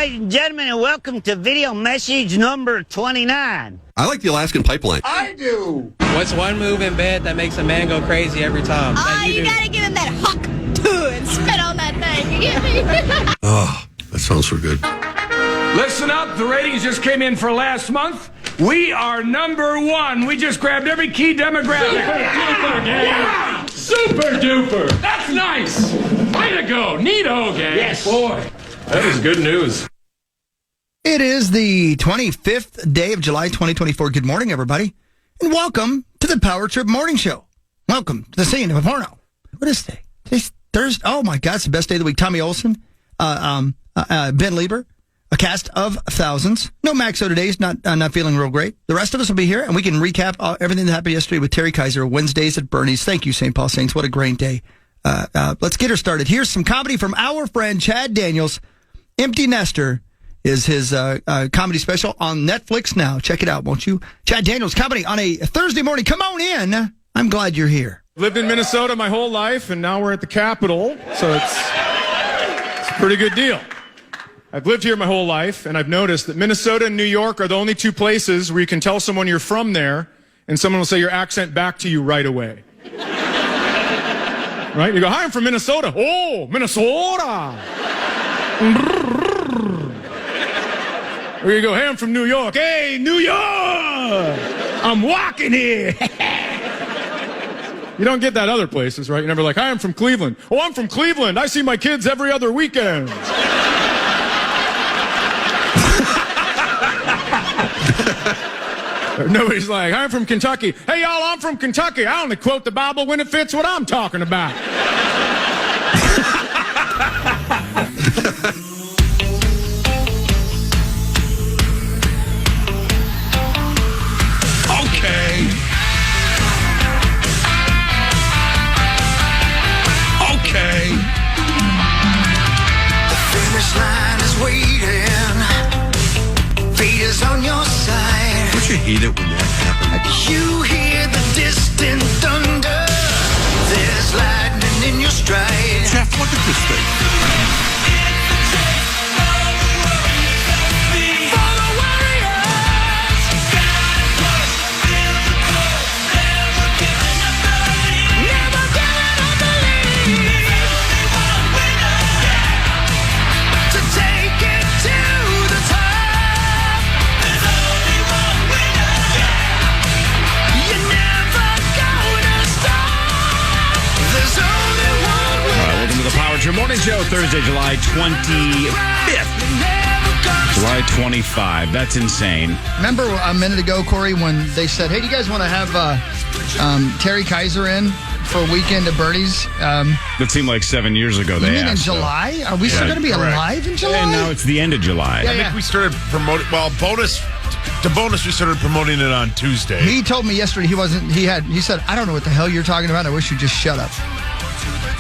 ladies and gentlemen, and welcome to video message number 29. I like the Alaskan pipeline. I do. What's one move in bed that makes a man go crazy every time? Oh, you gotta give him that huck and spit on that thing. You get me? Oh, that sounds so good. Listen up. The ratings just came in for last month. We are number one. We just grabbed every key demographic. Yeah. Super duper. That's nice. Way to go. Neato, gang. Yes. Boy, that is good news. It is the 25th day of July, 2024. Good morning, everybody, and welcome to the Power Trip Morning Show. Welcome to the scene of a porno. What is today? Today's Thursday. Oh, my God, it's the best day of the week. Tommy Olson, Ben Lieber, a cast of thousands. No Maxo today. He's not feeling real great. The rest of us will be here, and we can recap everything that happened yesterday with Terry Kaiser, Wednesdays at Bernie's. Thank you, St. Paul Saints. What a great day. Let's get her started. Here's some comedy from our friend Chad Daniels. Empty Nester is his comedy special on Netflix now. Check it out, won't you? Chad Daniels comedy on a Thursday morning. Come on in. I'm glad you're here. Lived in Minnesota my whole life, and now we're at the Capitol, so it's a pretty good deal. I've lived here my whole life, and I've noticed that Minnesota and New York are the only two places where you can tell someone you're from there, and someone will say your accent back to you right away. Right? You go, hi, I'm from Minnesota. Oh, Minnesota. Or you go, hey, I'm from New York. Hey, New York. I'm walking here. You don't get that other places, right? You're never like, hi, I'm from Cleveland. Oh, I'm from Cleveland. I see my kids every other weekend. Nobody's like, hi, I'm from Kentucky. Hey, y'all, I'm from Kentucky. I only quote the Bible when it fits what I'm talking about. Okay. The finish line is waiting. Fate is on your side. Don't you hate it when that happens? You hear the distant thunder. There's lightning in your stride. Jeff, look at this thing. Your morning show, Thursday, July 25th. July 25. That's insane. Remember a minute ago, Corey, when they said, hey, do you guys want to have Terry Kaiser in for a weekend at Bernie's? That seemed like 7 years ago they asked. In July? Are we still going to be alive in July? And now it's the end of July. I think we started promoting, bonus, we started promoting it on Tuesday. He told me yesterday he said, I don't know what the hell you're talking about. I wish you'd just shut up.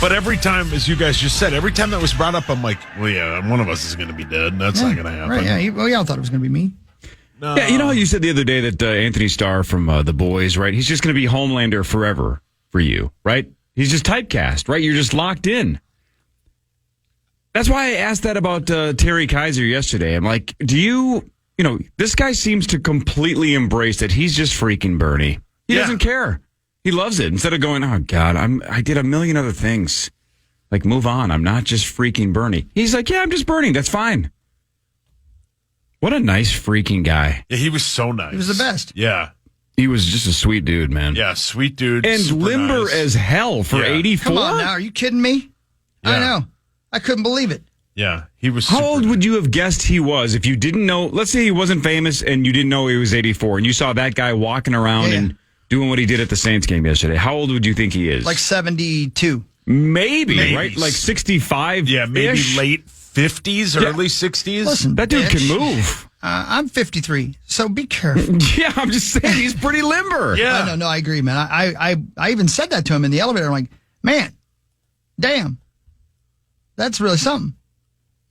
But every time, as you guys just said, every time that was brought up, I'm like, well, yeah, one of us is going to be dead. That's not going to happen. Right, yeah. We all thought it was going to be me. No. Yeah, you know how you said the other day that Anthony Starr from The Boys, right? He's just going to be Homelander forever for you, right? He's just typecast, right? You're just locked in. That's why I asked that about Terry Kaiser yesterday. I'm like, this guy seems to completely embrace that he's just freaking Bernie. He doesn't care. He loves it. Instead of going, oh, God, I did a million other things. Like, move on. I'm not just freaking Bernie. He's like, yeah, I'm just Bernie. That's fine. What a nice freaking guy. Yeah, he was so nice. He was the best. Yeah. He was just a sweet dude, man. Yeah, sweet dude. And limber nice. as hell for 84. Come on now. Are you kidding me? Yeah. I know. I couldn't believe it. Yeah, he was How old would you have guessed he was if you didn't know? Let's say he wasn't famous and you didn't know he was 84 and you saw that guy walking around and doing what he did at the Saints game yesterday. How old would you think he is? Like 72. Maybe. Right? Like 65. Yeah, maybe late 50s, early 60s. Listen, that dude can move. I'm 53, so be careful. Yeah, I'm just saying he's pretty limber. Yeah. No, I agree, man. I even said that to him in the elevator. I'm like, man, damn, that's really something.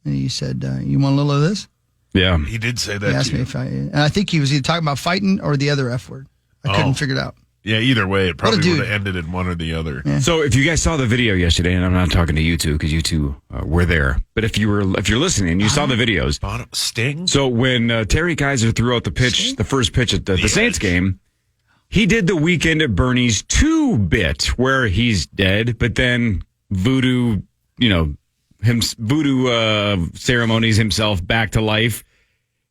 And he said, you want a little of this? Yeah. He did say that. He asked me if and I think he was either talking about fighting or the other F word. I couldn't figure it out. Yeah, either way, it probably dude. would have ended in one or the other. Yeah. So if you guys saw the video yesterday, and I'm not talking to you two because you two were there, but if you're listening and you saw the videos, Sting? so when Terry Kaiser threw out the first pitch at the Saints game, he did the Weekend at Bernie's 2 bit where he's dead, but then voodoo ceremonies himself back to life.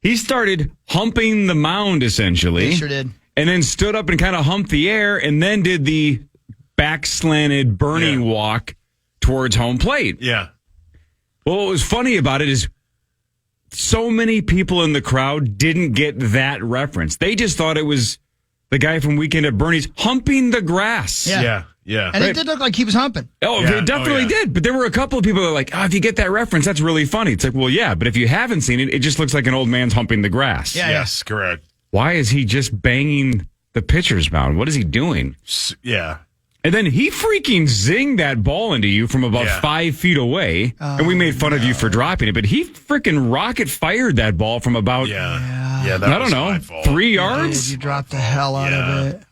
He started humping the mound essentially. He sure did. And then stood up and kind of humped the air and then did the back slanted Bernie walk towards home plate. Yeah. Well, what was funny about it is so many people in the crowd didn't get that reference. They just thought it was the guy from Weekend at Bernie's humping the grass. Yeah. Yeah. And it did look like he was humping. Oh, Yeah. it definitely Oh, yeah. did. But there were a couple of people that were like, if you get that reference, that's really funny. It's like, well, yeah, but if you haven't seen it, it just looks like an old man's humping the grass. Yeah. Yes, correct. Why is he just banging the pitcher's mound? What is he doing? Yeah. And then he freaking zinged that ball into you from about 5 feet away. And we made fun of you for dropping it, but he freaking rocket fired that ball from about, Yeah, that I don't was know, my fault. 3 yards? You dropped the hell out of it.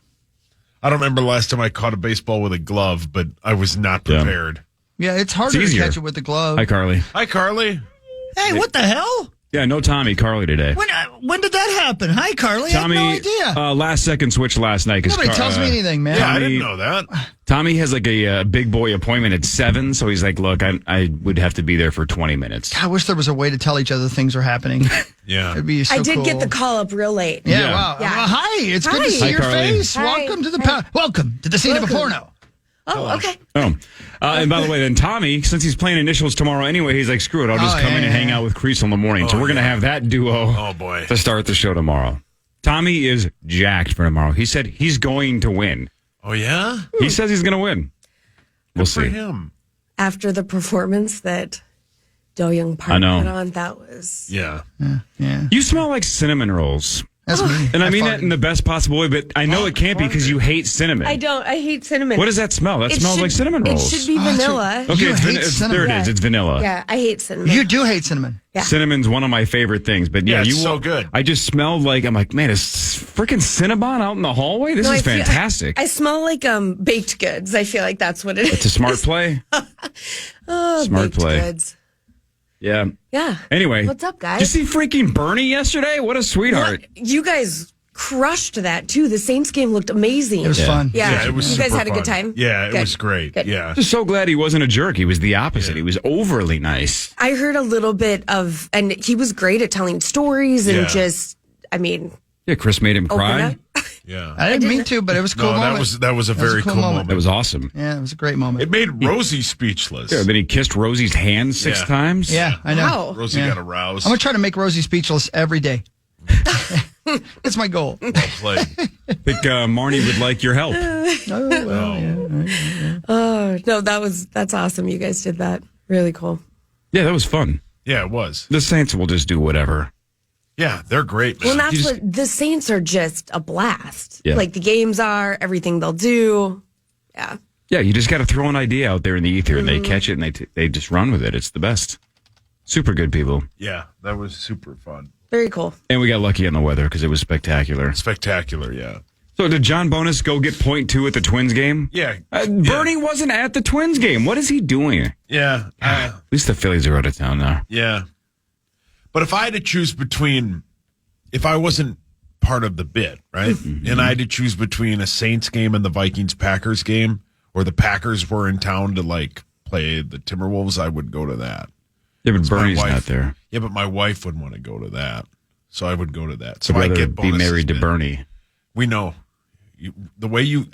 I don't remember the last time I caught a baseball with a glove, but I was not prepared. Yeah, it's harder to easier. catch it with the glove. Hi, Carly. Hi, Carly. Hey, what the hell? Yeah, no Tommy, Carly today. When did that happen? Hi, Carly. Tommy, I had no idea. last second switch last night. Nobody tells me anything, man. Yeah, I Tommy- didn't know that. Tommy has like a big boy appointment at 7, so he's like, look, I would have to be there for 20 minutes. I wish there was a way to tell each other things are happening. Yeah. It'd be so I did cool. get the call up real late. Yeah, Yeah. wow. Yeah. Well, hi, it's good Hi. to see Hi, your Carly. face. Hi. Welcome to the welcome to the scene of a porno. Oh, okay. Oh, and by the way, then Tommy, since he's playing initials tomorrow anyway, he's like, screw it, I'll just come in and hang out with Creasel in the morning. So we're going to have that duo Oh, boy. to start the show tomorrow. Tommy is jacked for tomorrow. He said he's going to win. Oh, yeah? He says he's going to win. We'll For see. him. After the performance that Do Young Park I know. put on, that was... Yeah. Yeah, You smell like cinnamon rolls. that's me. And I mean that farted. in the best possible way, but I know it can't be because you hate cinnamon. I don't. I hate cinnamon. What does that smell? That It smells should- like cinnamon rolls. It should be vanilla. Okay, You it's, hate it's cinnamon? there it is. It's vanilla. Yeah, I hate cinnamon. You do hate cinnamon. Yeah. Cinnamon's one of my favorite things, but Yeah, yeah, it's you so walk- good. I just smelled like I'm like, man, is freaking Cinnabon out in the hallway? This No, is I feel- fantastic. I smell like baked goods. I feel like that's what it is. It's a smart play. Smart baked play. goods. Yeah. Yeah. Anyway, What's up, guys? Did you see freaking Bernie yesterday? What a sweetheart! What? You guys crushed that too. The Saints game looked amazing. It was fun. Yeah. Yeah, it was You guys super had a good fun. time? Yeah, it Good. was great. Good. Yeah. Just so glad he wasn't a jerk. He was the opposite. He was overly nice. I heard a little bit of, and he was great at telling stories and Yeah. just, I mean, Yeah, Chris made him open cry. up. Yeah. I didn't mean to, but it was a cool No, moment. that was a very cool cool moment. moment. That was awesome. Yeah, it was a great moment. It made Rosie speechless. Yeah, then he kissed Rosie's hand 6 Yeah. times. Yeah, I know. Wow. Rosie Yeah. got aroused. I'm going to try to make Rosie speechless every day. That's my goal. Well played. I think Marnie would like your help. Oh, no, that's awesome. You guys did that. Really cool. Yeah, that was fun. Yeah, it was. The Saints will just do whatever. Yeah, they're great, man. Well, that's You just- what the Saints are, just a blast. Yeah. Like the games are, everything they'll do. Yeah. Yeah, you just got to throw an idea out there in the ether, and they catch it, and they just run with it. It's the best. Super good people. Yeah, that was super fun. Very cool. And we got lucky on the weather because it was spectacular. Spectacular, yeah. So did John Bonus go get .2 at the Twins game? Yeah. Bernie wasn't at the Twins game. What is he doing? Yeah. At least the Phillies are out of town now. Yeah. But if I had to choose between, if I wasn't part of the bit, right? And I had to choose between a Saints game and the Vikings-Packers game, or the Packers were in town to like play the Timberwolves, I would go to that. Yeah, but My Bernie's wife- not there. Yeah, but my wife would want to go to that. So I would go to that. So I'd I rather get be bonuses, married to man. Bernie. We know.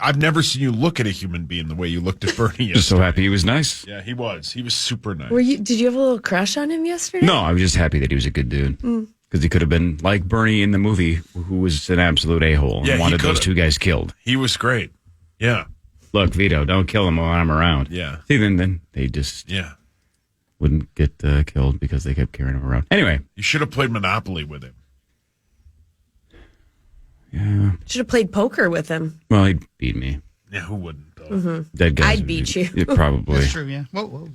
I've never seen you look at a human being the way you looked at Bernie Just so yesterday. happy he was nice. Yeah, he was. He was super nice. Did you have a little crush on him yesterday? No, I was just happy that he was a good dude. Because he could have been like Bernie in the movie, who was an absolute a-hole and Yeah, he wanted those could've. 2 guys killed. He was great. Yeah. Look, Vito, don't kill him while I'm around. Yeah. See, then they just Yeah. wouldn't get killed because they kept carrying him around. Anyway. You should have played Monopoly with him. Yeah. Should have played poker with him. Well, he beat me. Yeah, who wouldn't, though? Dead guys. I'd would beat you. Yeah, probably. That's true, yeah. Whoa.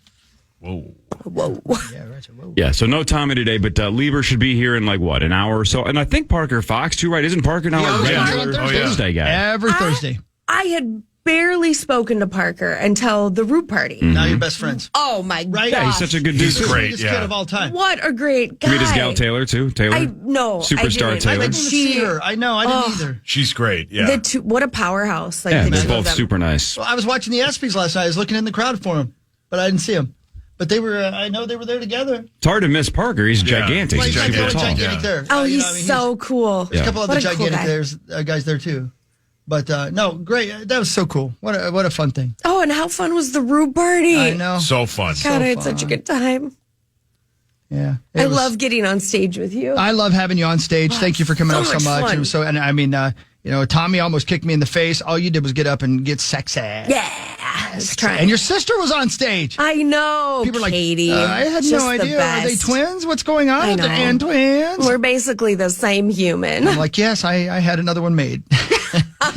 Whoa. Whoa. Yeah, right. Whoa. Yeah, so no Tommy today, but Lieber should be here in an hour or so. And I think Parker Fox, too, right? Isn't Parker now Yeah, a I was regular on Thursday. Thursday guy? Every Thursday. I had barely spoken to Parker until the Rube party. Now you're best friends. Oh my Right? gosh. Yeah, he's such a good dude. He's too. great. Biggest Yeah. kid of all time. What a great guy. You meet his gal Taylor too. Taylor, No, superstar I didn't. Taylor. I didn't even see her. I know. I didn't either. She's great. Yeah. What a powerhouse. Like Yeah, the they're two both of them. super nice. Well, I was watching the ESPYs last night. I was looking in the crowd for him, but I didn't see him. But they were. I know they were there together. It's hard to miss Parker. He's gigantic. Well, He's he's super like tall. gigantic there. Oh, You he's know, I mean, so cool. There's a couple other What a cool gigantic guy. there's guys there too. But no, great. That was so cool. What a fun thing. Oh, and how fun was the Rube party? I know. So fun. God, I had such a good time. Yeah. I love getting on stage with you. I love having you on stage. Thank you for coming so up so much much. fun. It was so, and I mean, Tommy almost kicked me in the face. All you did was get up and get sexy. Yeah, I was trying. And your sister was on stage. I know. People were like, Katie. I had just no the idea. Are they best. twins? What's going on? I Are the know. and twins? We're basically the same human. I'm like, yes, I had another one made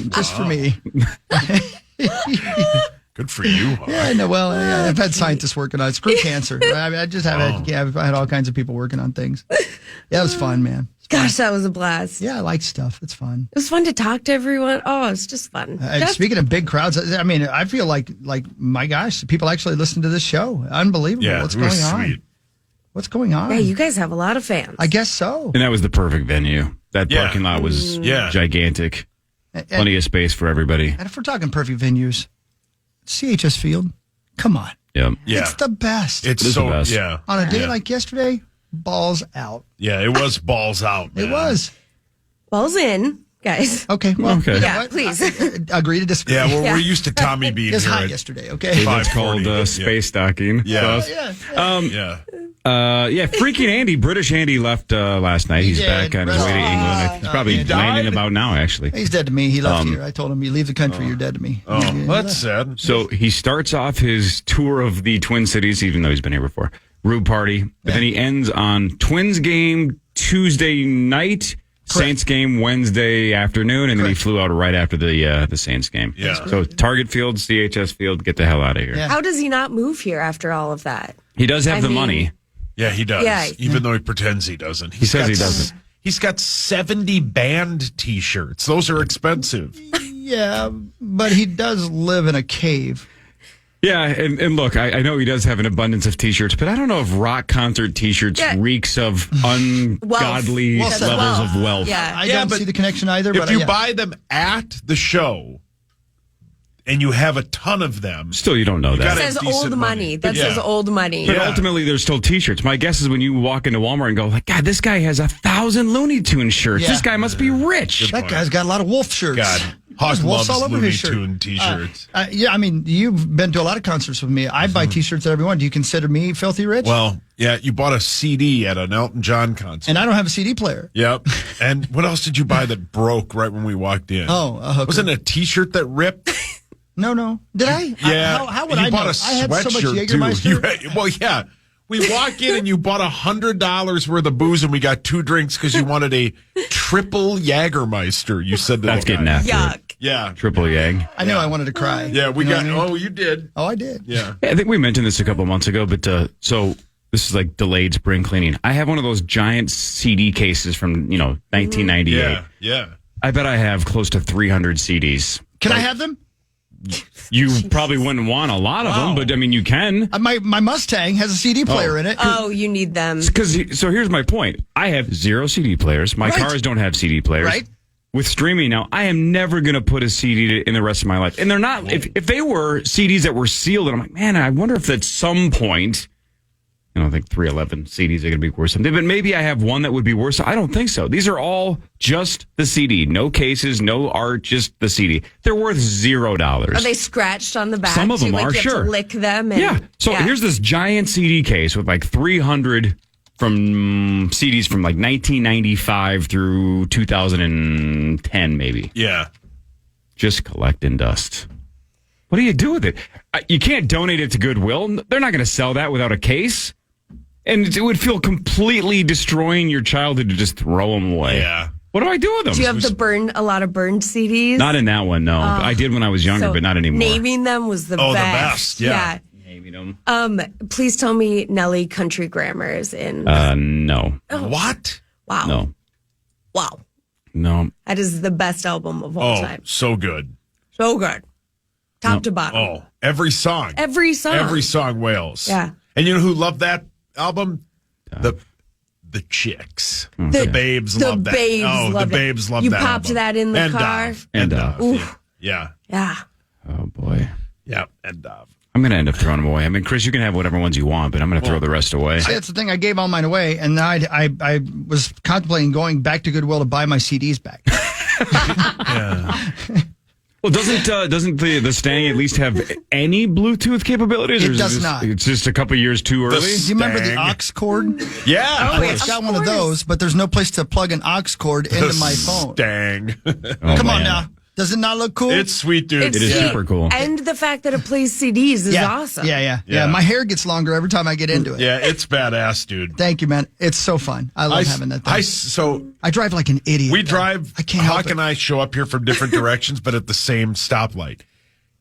just for me. Good for you. Hawk. Yeah, I know. Well, I've had scientists working on it. Screw cancer. I mean, I just have had, I've had all kinds of people working on things. Yeah, it was fun, man. Gosh, that was a blast. Yeah, I like stuff. It's fun. It was fun to talk to everyone. Oh, it's just fun. Speaking of big crowds, I mean, I feel like my gosh, people actually listen to this show. Unbelievable. Yeah, What's it was going on? sweet. What's going on? Yeah, you guys have a lot of fans. I guess so. And that was the perfect venue. That Yeah. parking lot was gigantic. Plenty of space for everybody. And if we're talking perfect venues, CHS Field, come on. Yeah. Yeah. It's the best. It's It is so the best. yeah. On a day Yeah. like yesterday, balls out. Yeah, it was balls out. Man. It was. Balls in, guys. Okay. Well, Okay. you know Yeah, what? please. Agree to disagree. Yeah, well, Yeah. we're used to Tommy being It's here. hot at yesterday, okay? That's 5:40. called space docking. Yeah. Yeah. Yeah. Freaking Andy, British Andy left last night. He's did. back on his way to England. He's probably he died? landing about now, actually. He's dead to me. He left here. I told him, you leave the country, you're dead to me. Oh, Yeah. well, that's sad. So he starts off his tour of the Twin Cities, even though he's been here before. Rube Party. But then he ends on Twins game Tuesday night, Saints game Wednesday afternoon, and then he flew out right after the Saints game. Yeah. So Target Field, CHS Field, get the hell out of here. Yeah. How does he not move here after all of that? He does have I the mean- money. Yeah, he does. Yeah. Even though he pretends he doesn't. He says he doesn't. He's got 70 band T-shirts. Those are expensive. Yeah, but he does live in a cave. Yeah, and look, I know he does have an abundance of T-shirts, but I don't know if rock concert T-shirts Yeah. reeks of ungodly Wealth. levels of wealth. Yeah. I Yeah, don't but see the connection either. If but you yeah. buy them at the show and you have a ton of them, Still, you don't know that. gotta- That says decent old money. money. That Yeah. says old money. But Yeah. ultimately, there's still T-shirts. My guess is when you walk into Walmart and go, like, God, this guy has 1,000 Looney Tunes shirts. Yeah. This guy must be rich. That guy's got a lot of wolf shirts. God, Hawk There's wolves loves all over Looney his shirt. Tune T-shirts. Yeah, I mean, you've been to a lot of concerts with me. I buy T-shirts at every one. Do you consider me filthy rich? Well, yeah, you bought a CD at an Elton John concert. And I don't have a CD player. Yep. And what else did you buy that broke right when we walked in? Oh, a hooker. Wasn't it a T-shirt that ripped? No. Did I? Yeah. How would you I bought know? a I had so much sweatshirt, too. Jägermeister. Well, yeah. We walk in and you bought $100 worth of booze and we got 2 drinks because you wanted a triple Jägermeister. You said that. That's getting after Yuck. it. Yeah. Triple Yag. I knew I wanted to cry. Yeah, we You know got. what I mean? Oh, you did. Oh, I did. Yeah. Yeah, I think we mentioned this a couple months ago, but so this is like delayed spring cleaning. I have one of those giant CD cases from 1998. Yeah. Yeah. I bet I have close to 300 CDs. Can I have them? You probably wouldn't want a lot of them, but I mean, you can. My Mustang has a CD player in it. Oh, you need them. So here's my point. I have 0 CD players. My Right. cars don't have CD players. Right. With streaming now, I am never going to put a CD in the rest of my life. And they're not, if they were CDs that were sealed, and I'm like, man, I wonder if at some point, I don't think 311 CDs are going to be worth something, but maybe I have one that would be worth. I don't think so. These are all just the CD. No cases, no art, just the CD. They're worth $0. Are they scratched on the back? Some of them too? Like are, you have sure. to lick them. And, Yeah. So here's this giant CD case with like 300 from CDs from like 1995 through 2010, maybe. Yeah. Just collecting dust. What do you do with it? You can't donate it to Goodwill. They're not going to sell that without a case. And it would feel completely destroying your childhood to just throw them away. Yeah. What do I do with them? Do you have a lot of burned CDs? Not in that one, no. I did when I was younger, So but not anymore. Naming them was the Oh, the best. best, yeah. Naming them. Please tell me Nelly Country Grammar is in. No. What? Wow. No. Wow. No. That is the best album of all Oh, time. so good. So good. Top to bottom. Oh, every song. Every song wails. Yeah. And you know who loved that album? The chicks. The babes love that. The babes love you that. You popped album. that in the and car. Dove. Yeah. Oh, boy. Yeah, and Dove. I'm going to end up throwing them away. I mean, Chris, you can have whatever ones you want, but I'm going to throw the rest away. See, that's the thing. I gave all mine away, and I was contemplating going back to Goodwill to buy my CDs back. Yeah. Well, doesn't the Stang at least have any Bluetooth capabilities? It does not. It's just a couple years too early. Do you remember the aux cord? Yeah. It's got one of those, but there's no place to plug an aux cord into my phone. Stang. Come on now. Does it not look cool? It's sweet, dude. It is super cool. And the fact that it plays CDs is awesome. Yeah. My hair gets longer every time I get into it. Yeah, it's badass, dude. Thank you, man. It's so fun. I love having that thing. I drive like an idiot. We drive. I can't help Hawk it. and I show up here from different directions, but at the same stoplight.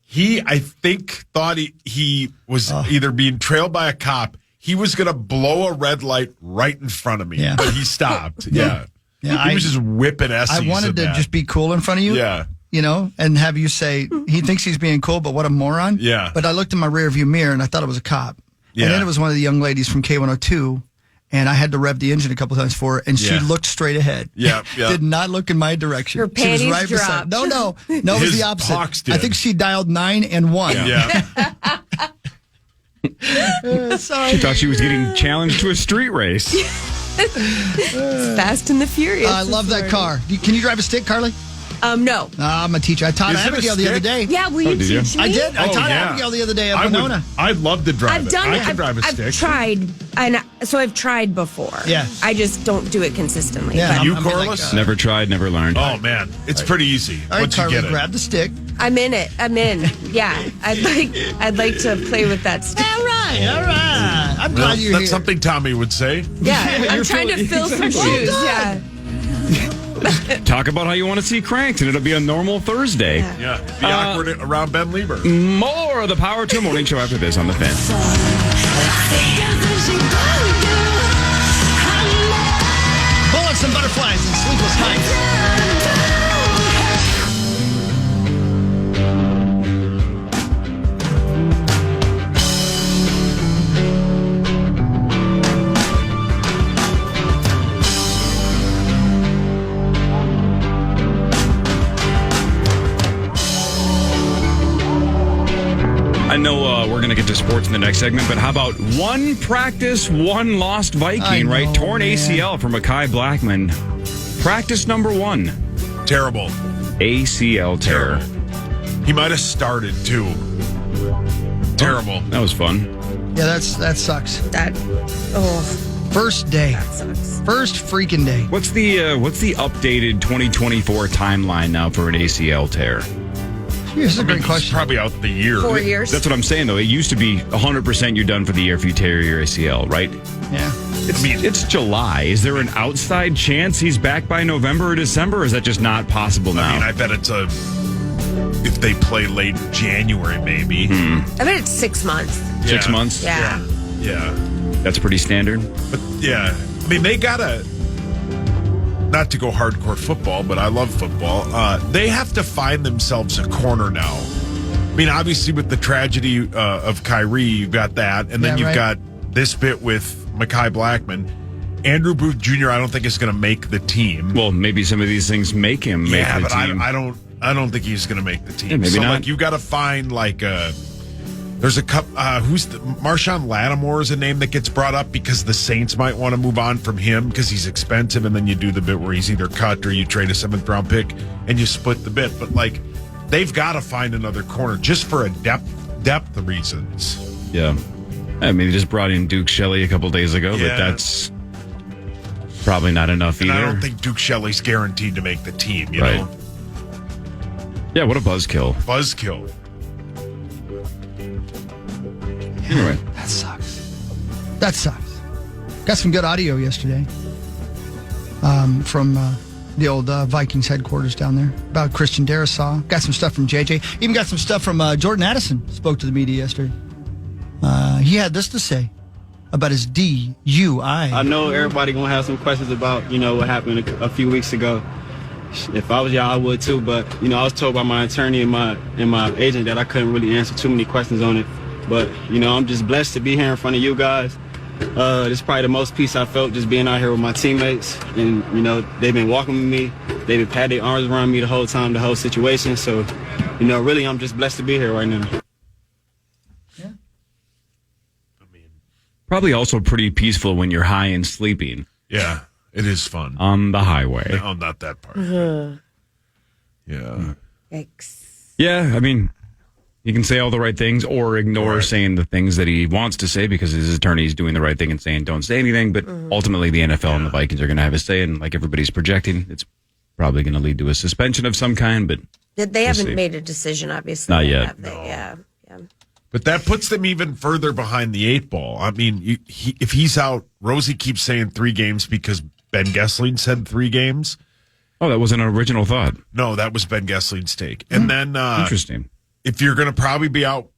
He, I think, thought he was either being trailed by a cop. He was going to blow a red light right in front of me, but he stopped. Yeah. He was just whipping S's. I wanted to just be cool in front of you. Yeah. You know, and have you say, he thinks he's being cool, but what a moron. Yeah. But I looked in my rearview mirror and I thought it was a cop. Yeah. And then it was one of the young ladies from K102. And I had to rev the engine a couple times for her, and she looked straight ahead. Yeah. Did not look in my direction. Her panties she was right dropped. beside. No, it was His the opposite. Hawks did. I think she dialed 9 and 1. Yeah. Sorry. She thought she was getting challenged to a street race. It's Fast and the Furious. I love that car. Can you drive a stick, Carly? No. I'm a teacher. I taught Is it a Abigail the other day. Yeah, will you did you? teach me? I did. I Oh, taught yeah. Abigail the other day at Winona. I'd love to drive it. I can drive a stick. I've tried, and so I've tried before. Yeah. I just don't do it consistently. Yeah. But You, I'm Corliss? Never tried, never learned. Oh, man. It's pretty easy All right, once you Carly, get it. grab the stick. I'm in it. I'm in. Yeah. I'd like to play with that stick. All right. I'm glad you're That's here. something Tommy would say. Yeah. I'm trying to fill some shoes. Yeah. Talk about how you want to see Cranked, and it'll be a normal Thursday. Yeah. Be awkward around Ben Lieber. More of the Power to Morning Show after this on the Fan. Bullets and butterflies and sleepless nights. I know we're going to get to sports in the next segment, but how about one practice, one lost Viking, right? Torn ACL for Mekhi Blackman. Practice number 1. Terrible. ACL tear. He might have started, too. Terrible. That was fun. Yeah, that sucks. First day. That sucks. First freaking day. What's the updated 2024 timeline now for an ACL tear? Here's a great He's question. probably out the year. 4 years. That's what I'm saying, though. It used to be 100% you're done for the year if you tear your ACL, right? Yeah. It's July. Is there an outside chance he's back by November or December, or is that just not possible now? I mean, I bet it's if they play late January, maybe. I bet it's 6 months. 6 months? Yeah. Yeah. That's pretty standard. But, yeah. I mean, they got to, not to go hardcore football, but I love football. They have to find themselves a corner now. I mean, obviously, with the tragedy of Kyrie, you've got that. And then you've got this bit with Mekhi Blackman. Andrew Booth Jr., I don't think is going to make the team. Well, maybe some of these things make him make Yeah, the but team. I don't think he's going to make the team. Yeah, maybe so, not. like, you got to find, like, there's a couple, Marshawn Lattimore is a name that gets brought up because the Saints might want to move on from him because he's expensive, and then you do the bit where he's either cut or you trade a 7th round pick and you split the bit. But, like, they've got to find another corner just for a depth reasons. Yeah. I mean, they just brought in Duke Shelley a couple days ago, Yeah. but that's probably not enough And either. I don't think Duke Shelley's guaranteed to make the team, you Right. know? Yeah, what a buzzkill. Buzzkill. Anyway. That sucks. That sucks. Got some good audio yesterday from the old Vikings headquarters down there about Christian Darrisaw. Got some stuff from JJ. Even got some stuff from Jordan Addison. Spoke to the media yesterday. He had this to say about his DUI. I know everybody gonna have some questions about what happened a few weeks ago. If I was y'all, I would too. But I was told by my attorney and my agent that I couldn't really answer too many questions on it. But I'm just blessed to be here in front of you guys. This is probably the most peace I felt just being out here with my teammates. And they've been walking with me. They've been patting their arms around me the whole time, the whole situation. So really, I'm just blessed to be here right now. Yeah. Probably also pretty peaceful when you're high and sleeping. Yeah, it is fun. On the highway. No, not that part. Yeah. Yikes. Yeah, I mean, he can say all the right things or ignore saying the things that he wants to say because his attorney's doing the right thing and saying don't say anything. But ultimately, the NFL and the Vikings are going to have a say. And like everybody's projecting, it's probably going to lead to a suspension of some kind. But They haven't made a decision, obviously. Not yet. Have they? No. Yeah. But that puts them even further behind the 8 ball. I mean, if he's out, Rosie keeps saying 3 games because Ben Gessling said 3 games. Oh, that was an original thought. No, that was Ben Gessling's take. And then Interesting. If you're going to probably be out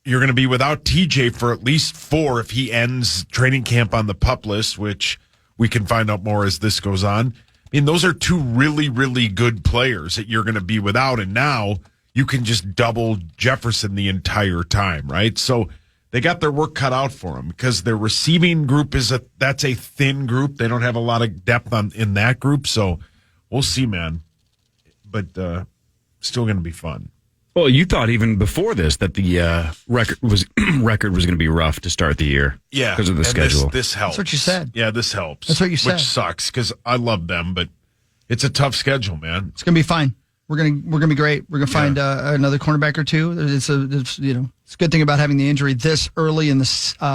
you're going to be without TJ for at least 4 if he ends training camp on the PUP list, which we can find out more as this goes on. I mean, those are 2 really, really good players that you're going to be without. And now you can just double Jefferson the entire time, right? So they got their work cut out for them because their receiving group that's a thin group. They don't have a lot of depth in that group. So we'll see, man. But still going to be fun. Well, you thought even before this that the record was going to be rough to start the year. Yeah, because of the and schedule. This helps. That's what you said. Yeah, this helps. That's what you said. Which sucks because I love them, but it's a tough schedule, man. It's gonna be fine. We're gonna be great. We're gonna find another cornerback or 2. It's a good thing about having the injury this early in the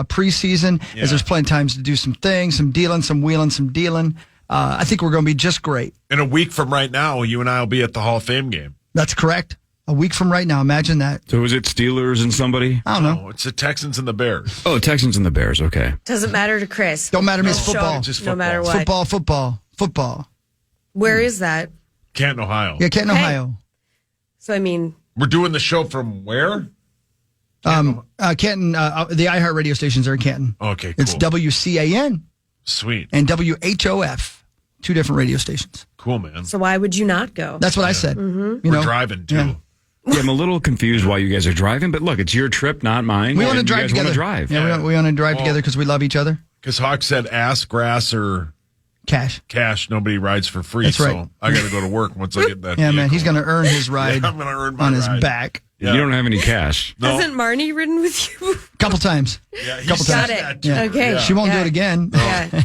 preseason, as there's plenty of times to do some things, some dealing, some wheeling, some dealing. I think we're gonna be just great. In a week from right now, you and I will be at the Hall of Fame game. That's correct. A week from right now. Imagine that. So is it Steelers and somebody? I don't know. No, it's the Texans and the Bears. Oh, Texans and the Bears. Okay. Doesn't matter to Chris. Don't matter to me. It's Show football. up Just No matter football. what. Football. Where is that? Canton, Ohio. Yeah, Canton, Okay. Ohio. So, I mean, We're doing the show from where? Canton. The iHeart radio stations are in Canton. Okay, cool. It's WCAN Sweet. and WHOF, 2 different radio stations. Cool, man. so why would you not go? That's what I said. We're driving, too. Yeah. Yeah, I'm a little confused why you guys are driving, but look, it's your trip, not mine. We want to and drive you guys together. Want to drive. Yeah, we want to drive together because we love each other. Because Hawk said ass, grass, or Cash. nobody rides for free. That's right. So I got to go to work once I get that Yeah, man, vehicle. he's going to earn his ride I'm going to earn my on his ride. back. Yeah. You don't have any cash. No. Hasn't Marnie ridden with you? A couple times. Yeah, he Couple said times. Got that it. too. Yeah. Okay. She won't do it again. Yeah.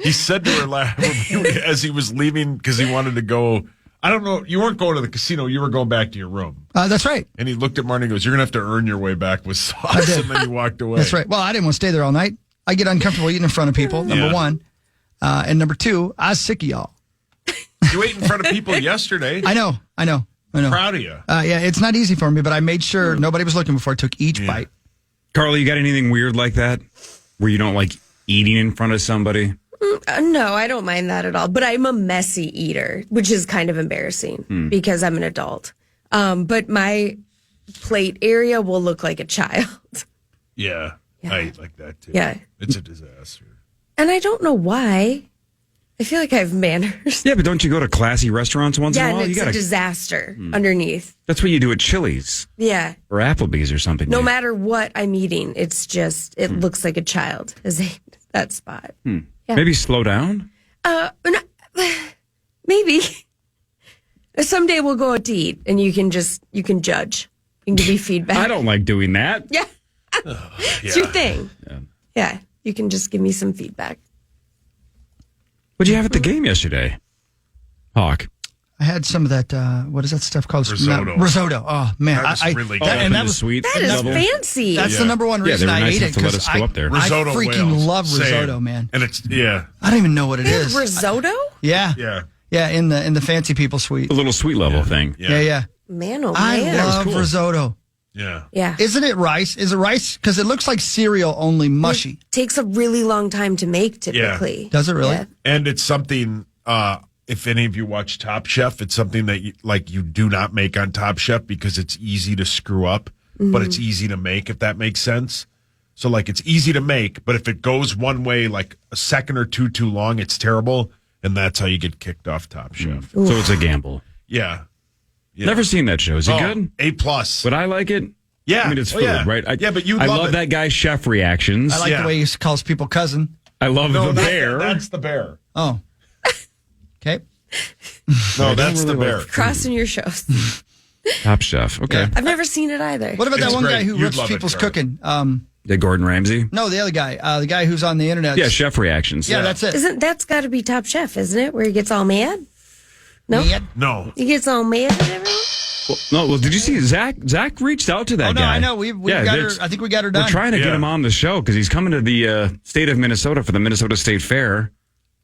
He said to her as he was leaving because he wanted to go. I don't know. You weren't going to the casino. You were going back to your room. That's right. And he looked at Marnie and goes, "You're going to have to earn your way back with sauce." did. And then he walked away. That's right. Well, I didn't want to stay there all night. I get uncomfortable eating in front of people, number Yeah. 1. And number 2, I was sick of y'all. You ate in front of people yesterday. I know. Proud of you. Yeah, it's not easy for me, but I made sure nobody was looking before I took each bite. Carly, you got anything weird like that where you don't like eating in front of somebody? No, I don't mind that at all. But I'm a messy eater, which is kind of embarrassing because I'm an adult. But my plate area will look like a child. Yeah. I eat like that too. Yeah. It's a disaster. And I don't know why. I feel like I have manners. Yeah, but don't you go to classy restaurants once in Yeah, a and while? it's You a gotta, disaster underneath. that's what you do at Chili's Yeah. or Applebee's or something. No Yeah. matter what I'm eating, it's just, it looks like a child has ate that spot. Yeah. Maybe slow down? Maybe. Someday we'll go out to eat and you can judge. You can give me feedback. I don't like doing that. Yeah. It's your thing. Yeah. You can just give me some feedback. What'd you have at the game yesterday, Hawk? I had some of that, what is that stuff called? Risotto. Risotto. Oh, man. That was really good. And that was sweet. That is double. fancy. That's the number one Yeah, reason they were I nice ate enough it to let because us go up there. I Risotto freaking whales. love Same. risotto, man. And it's, yeah. I don't even know what it They have is. risotto? Yeah. Yeah. In the fancy people suite. The little sweet level thing. Yeah. Man, oh I man. love cool. risotto. Yeah. Yeah. Isn't it rice? Is it rice? Because it looks like cereal, only mushy. It takes a really long time to make typically. Does it really? Yeah. And it's something, if any of you watch Top Chef, it's something that you do not make on Top Chef because it's easy to screw up, but it's easy to make, if that makes sense. So, it's easy to make, but if it goes one way, like a second or two too long, it's terrible. and that's how you get kicked off Top Chef. So it's a gamble. Yeah. Never seen that show. Is it good? A+. Would I like it? Yeah. I mean, it's food, right? But you I love love it. that guy's chef reactions. I like the way he calls people cousin. I love the bear. That's the bear. Oh. Okay. No, that's the bear. Crossing your shows. Top Chef. Okay. Yeah. I've never seen it either. What about that one guy who You'd rips love it, people's Trevor. cooking? Yeah, Gordon Ramsay. No, the other guy. The guy who's on the internet. Yeah, chef reactions. Yeah, that's it. That's got to be Top Chef, isn't it? Where he gets all mad? No? No. He gets all mad at everyone? Well, did you see Zach? Zach reached out to that guy. Oh, no, I know. We got her. I think we got her done. We're trying to get him on the show because he's coming to the state of Minnesota for the Minnesota State Fair.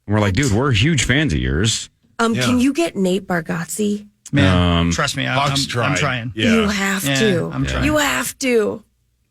And we're like, dude, we're huge fans of yours. Can you get Nate Bargatze? Man, trust me, I'm tried. trying. Yeah. You have to. I'm trying. You have to.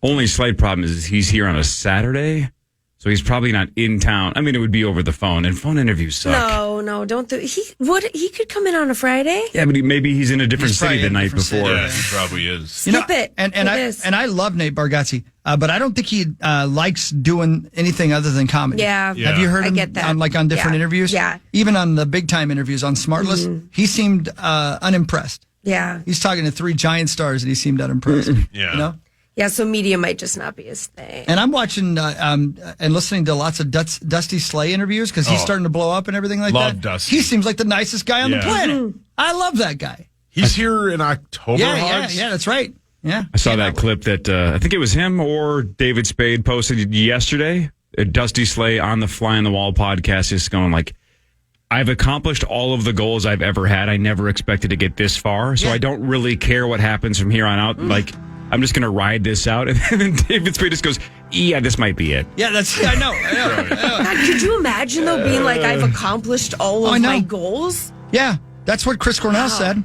Only slight problem is he's here on a Saturday, so he's probably not in town. I mean, it would be over the phone, and phone interviews suck. No, don't do. He could come in on a Friday. Yeah, but maybe he's in a different He's city probably the in a night different before. city. Yeah, he probably is. Skip it. And I love Nate Bargatze, but I don't think he likes doing anything other than comedy. Yeah. Have you heard I him get that. on different Yeah. interviews? Yeah. Even on the big time interviews on Smartless, he seemed unimpressed. Yeah. He's talking to 3 giant stars and he seemed unimpressed. Yeah. You know? Yeah, so media might just not be his thing. And I'm watching and listening to lots of Dusty Slay interviews because he's starting to blow up and everything like Love that. Dusty. He seems like the nicest guy on the Yeah. planet. I love that guy. He's here in October. Yeah, Hugs. that's right. Yeah. I saw that clip that I think it was him or David Spade posted yesterday. Dusty Slay on the Fly on the Wall podcast is going like, I've accomplished all of the goals I've ever had. I never expected to get this far, so I don't really care what happens from here on out. Like, I'm just going to ride this out. And then David Spade just goes, yeah, this might be it. Yeah, I know. God, could you imagine, though, being like, I've accomplished all of my goals? Yeah, that's what Chris Cornell said.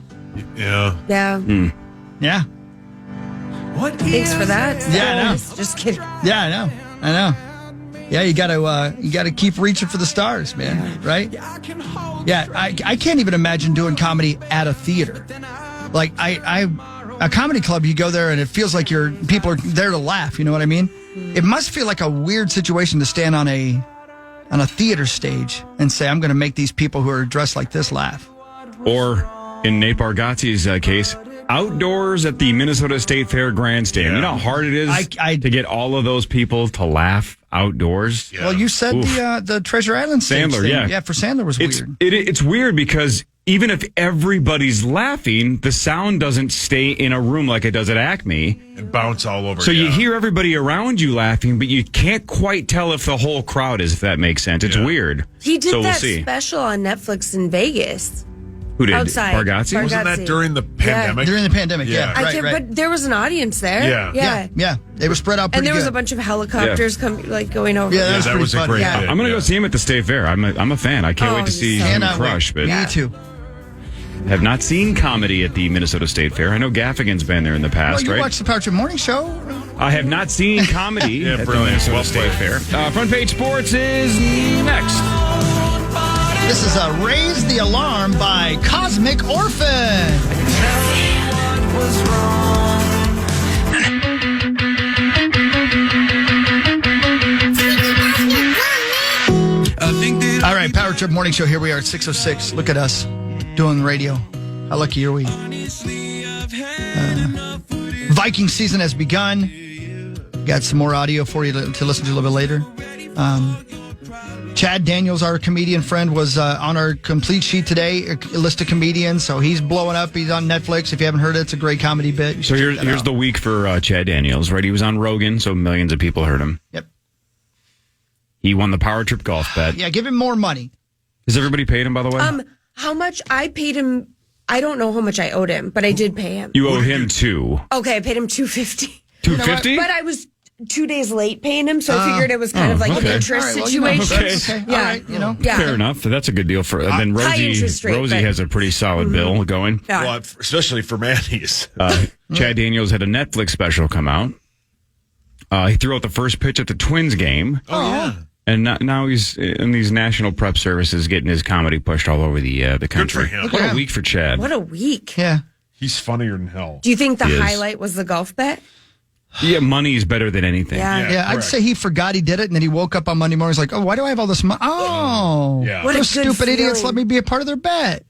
Yeah. Yeah. Yeah. Thanks for that. Yeah, I know. Just kidding. Yeah, I know. Yeah, you gotta keep reaching for the stars, man. Right? Yeah, I can't even imagine doing comedy at a theater. Like a comedy club, you go there and it feels like people are there to laugh. You know what I mean? It must feel like a weird situation to stand on a theater stage and say, I'm going to make these people who are dressed like this laugh. Or in Nate Bargatze's case, outdoors at the Minnesota State Fair grandstand. You know how hard it is to get all of those people to laugh outdoors? Yeah. Well, you said the Treasure Island stage Sandler, thing. yeah. Yeah, for Sandler was weird. It's weird because even if everybody's laughing, the sound doesn't stay in a room like it does at Acme. And bounce all over. So you hear everybody around you laughing, but you can't quite tell if the whole crowd is, if that makes sense. It's weird. He did so that we'll see. special on Netflix in Vegas. Who did? Outside. Bargatze? Wasn't that during the pandemic? During the pandemic, yeah. I Right. But there was an audience there. Yeah. They were spread out And pretty there was good. a bunch of helicopters going over. Yeah, that was a great yeah. bit. I'm going to go see him at the State Fair. I'm a fan. I can't wait to see him crush. But Me too. have not seen comedy at the Minnesota State Fair. I know Gaffigan's been there in the past, Well, you right? watched the Power Trip Morning Show? I have not seen comedy at the brilliant. Minnesota Well State played. Fair. Front Page Sports is next. This is Raise the Alarm by Cosmic Orphan. All right, Power Trip Morning Show. Here we are at 6:06. Look at us doing radio. How lucky are we? Viking season has begun. Got some more audio for you to listen to a little bit later. Chad Daniels, our comedian friend, was on our complete sheet today, a list of comedians. So he's blowing up. He's on Netflix. If you haven't heard it, it's a great comedy bit. So here's the week for Chad Daniels, right? He was on Rogan, so millions of people heard him. Yep. He won the Power Trip golf bet. Yeah, give him more money. Has everybody paid him, by the way? How much I paid him? I don't know how much I owed him, but I did pay him. You owe him $2. Okay, I paid him $250. $250? But I was 2 days late paying him, so I figured it was kind of like an interest situation. Okay. All right, Yeah. Fair enough. That's a good deal for. Then high interest rate, Rosie but- has a pretty solid bill going. Yeah. Well, especially for Manny's. Chad Daniels had a Netflix special come out. He threw out the first pitch at the Twins game. Oh, yeah. And now he's in these national prep services getting his comedy pushed all over the country. Good for him. What a week for Chad. What a week. Yeah. He's funnier than hell. Do you think the He is. highlight was the golf bet? Yeah, money is better than anything. Yeah, I'd say he forgot he did it, and then he woke up on Monday morning. He's like, "Oh, why do I have all this money? Oh, Yeah. What a those good stupid idiots feeling. let me be a part of their bet."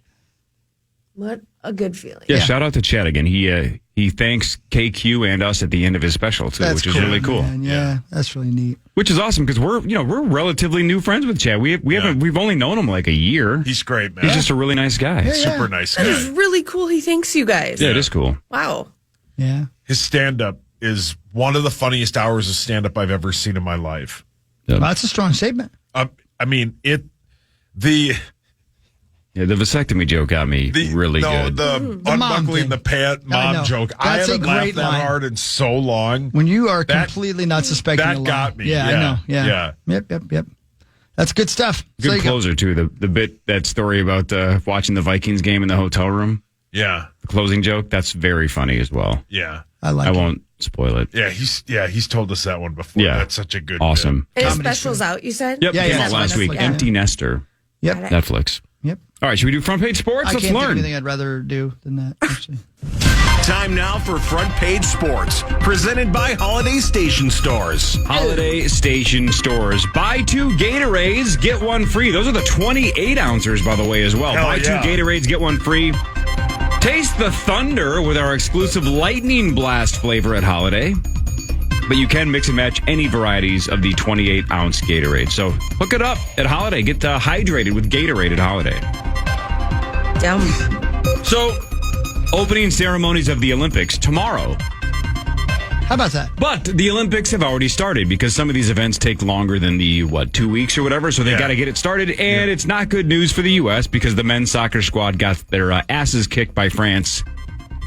What a good feeling. Yeah, shout out to Chad again. He thanks KQ and us at the end of his special too, which is really cool. Man. Yeah, that's really neat. Which is awesome because we're relatively new we've only known him like a year. He's great, man. He's just a really nice guy. Super nice guy. That is really cool. He thanks you guys. Yeah, it is cool. Wow. Yeah. His stand-up is one of the funniest hours of stand-up I've ever seen in my life. Yep. Well, that's a strong statement. I mean, the vasectomy joke got me really good. The mom unbuckling thing. the pant mom joke. I That's a haven't great laughed that line. hard in so long. When you are completely not suspecting that the line. got me. Yeah, I Yeah. know. Yeah. Yep. That's good stuff. So Good you go. closer too. That story about watching the Vikings game in the hotel room. Yeah. The closing joke. That's very funny as well. Yeah. I like I it. won't spoil it. Yeah, he's told us that one before. Yeah. That's such a good Awesome. And his Comedy special's out, you said? Yep. Yeah, Came yeah, out it's last on week. Netflix. Empty Nester. Yep. Netflix. Yep. All right. Should we do front page sports? I Let's can't think of learn. anything I'd rather do than that, actually. Time now for Front Page Sports, presented by Holiday Station Stores. Holiday Station Stores. Buy 2 Gatorades, get 1 free. Those are the 28 ouncers, by the way, as well. Hell Buy yeah. 2 Gatorades, get 1 free. Taste the thunder with our exclusive Lightning Blast flavor at Holiday. But you can mix and match any varieties of the 28-ounce Gatorade. So hook it up at Holiday. Get hydrated with Gatorade at Holiday. Yum. So, opening ceremonies of the Olympics tomorrow. How about that? But the Olympics have already started because some of these events take longer than 2 weeks or whatever. So they got to get it started. And it's not good news for the U.S. because the men's soccer squad got their asses kicked by France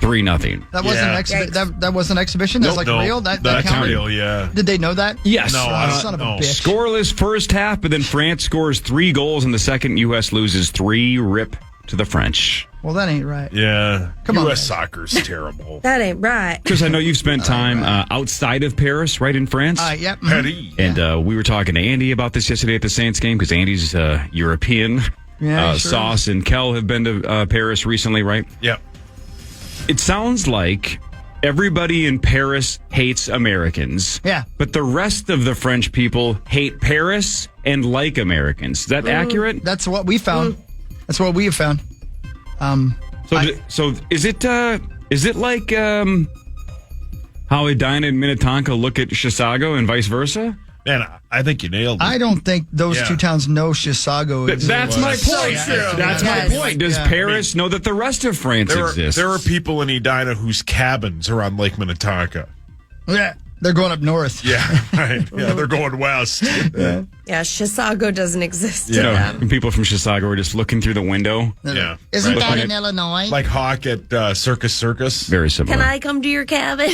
3-0. That wasn't an exhibition. That was an exhibition. That's real. That that's counted. real. Yeah. Did they know that? Yes. No, I don't son of a know. bitch. Scoreless first half, but then France scores 3 goals in the second. U.S. loses 3. Rip to the French. Well, that ain't right. Yeah. Come on, U.S. guys. soccer's terrible. That ain't right. Chris, I know you've spent time outside of Paris, right, in France? Yep. Petty. And we were talking to Andy about this yesterday at the Saints game because Andy's European. Yeah, sure. Sauce and Kel have been to Paris recently, right? Yep. It sounds like everybody in Paris hates Americans. Yeah. But the rest of the French people hate Paris and like Americans. Is that accurate? That's what we found. That's what we have found. So is it like how Edina and Minnetonka look at Chisago and vice versa? Man, I think you nailed it. I don't think those two towns know Chisago exists. That's my point. That's my point. Does Paris know that the rest of France exists? There are people in Edina whose cabins are on Lake Minnetonka. Yeah. They're going up north. Yeah, right. Yeah, they're going west. Yeah, Chisago doesn't exist to Yeah, them. and people from Chisago are just looking through the window. Yeah. Isn't Right. that Looking in Illinois? Like Hawk at Circus. Very similar. Can I come to your cabin?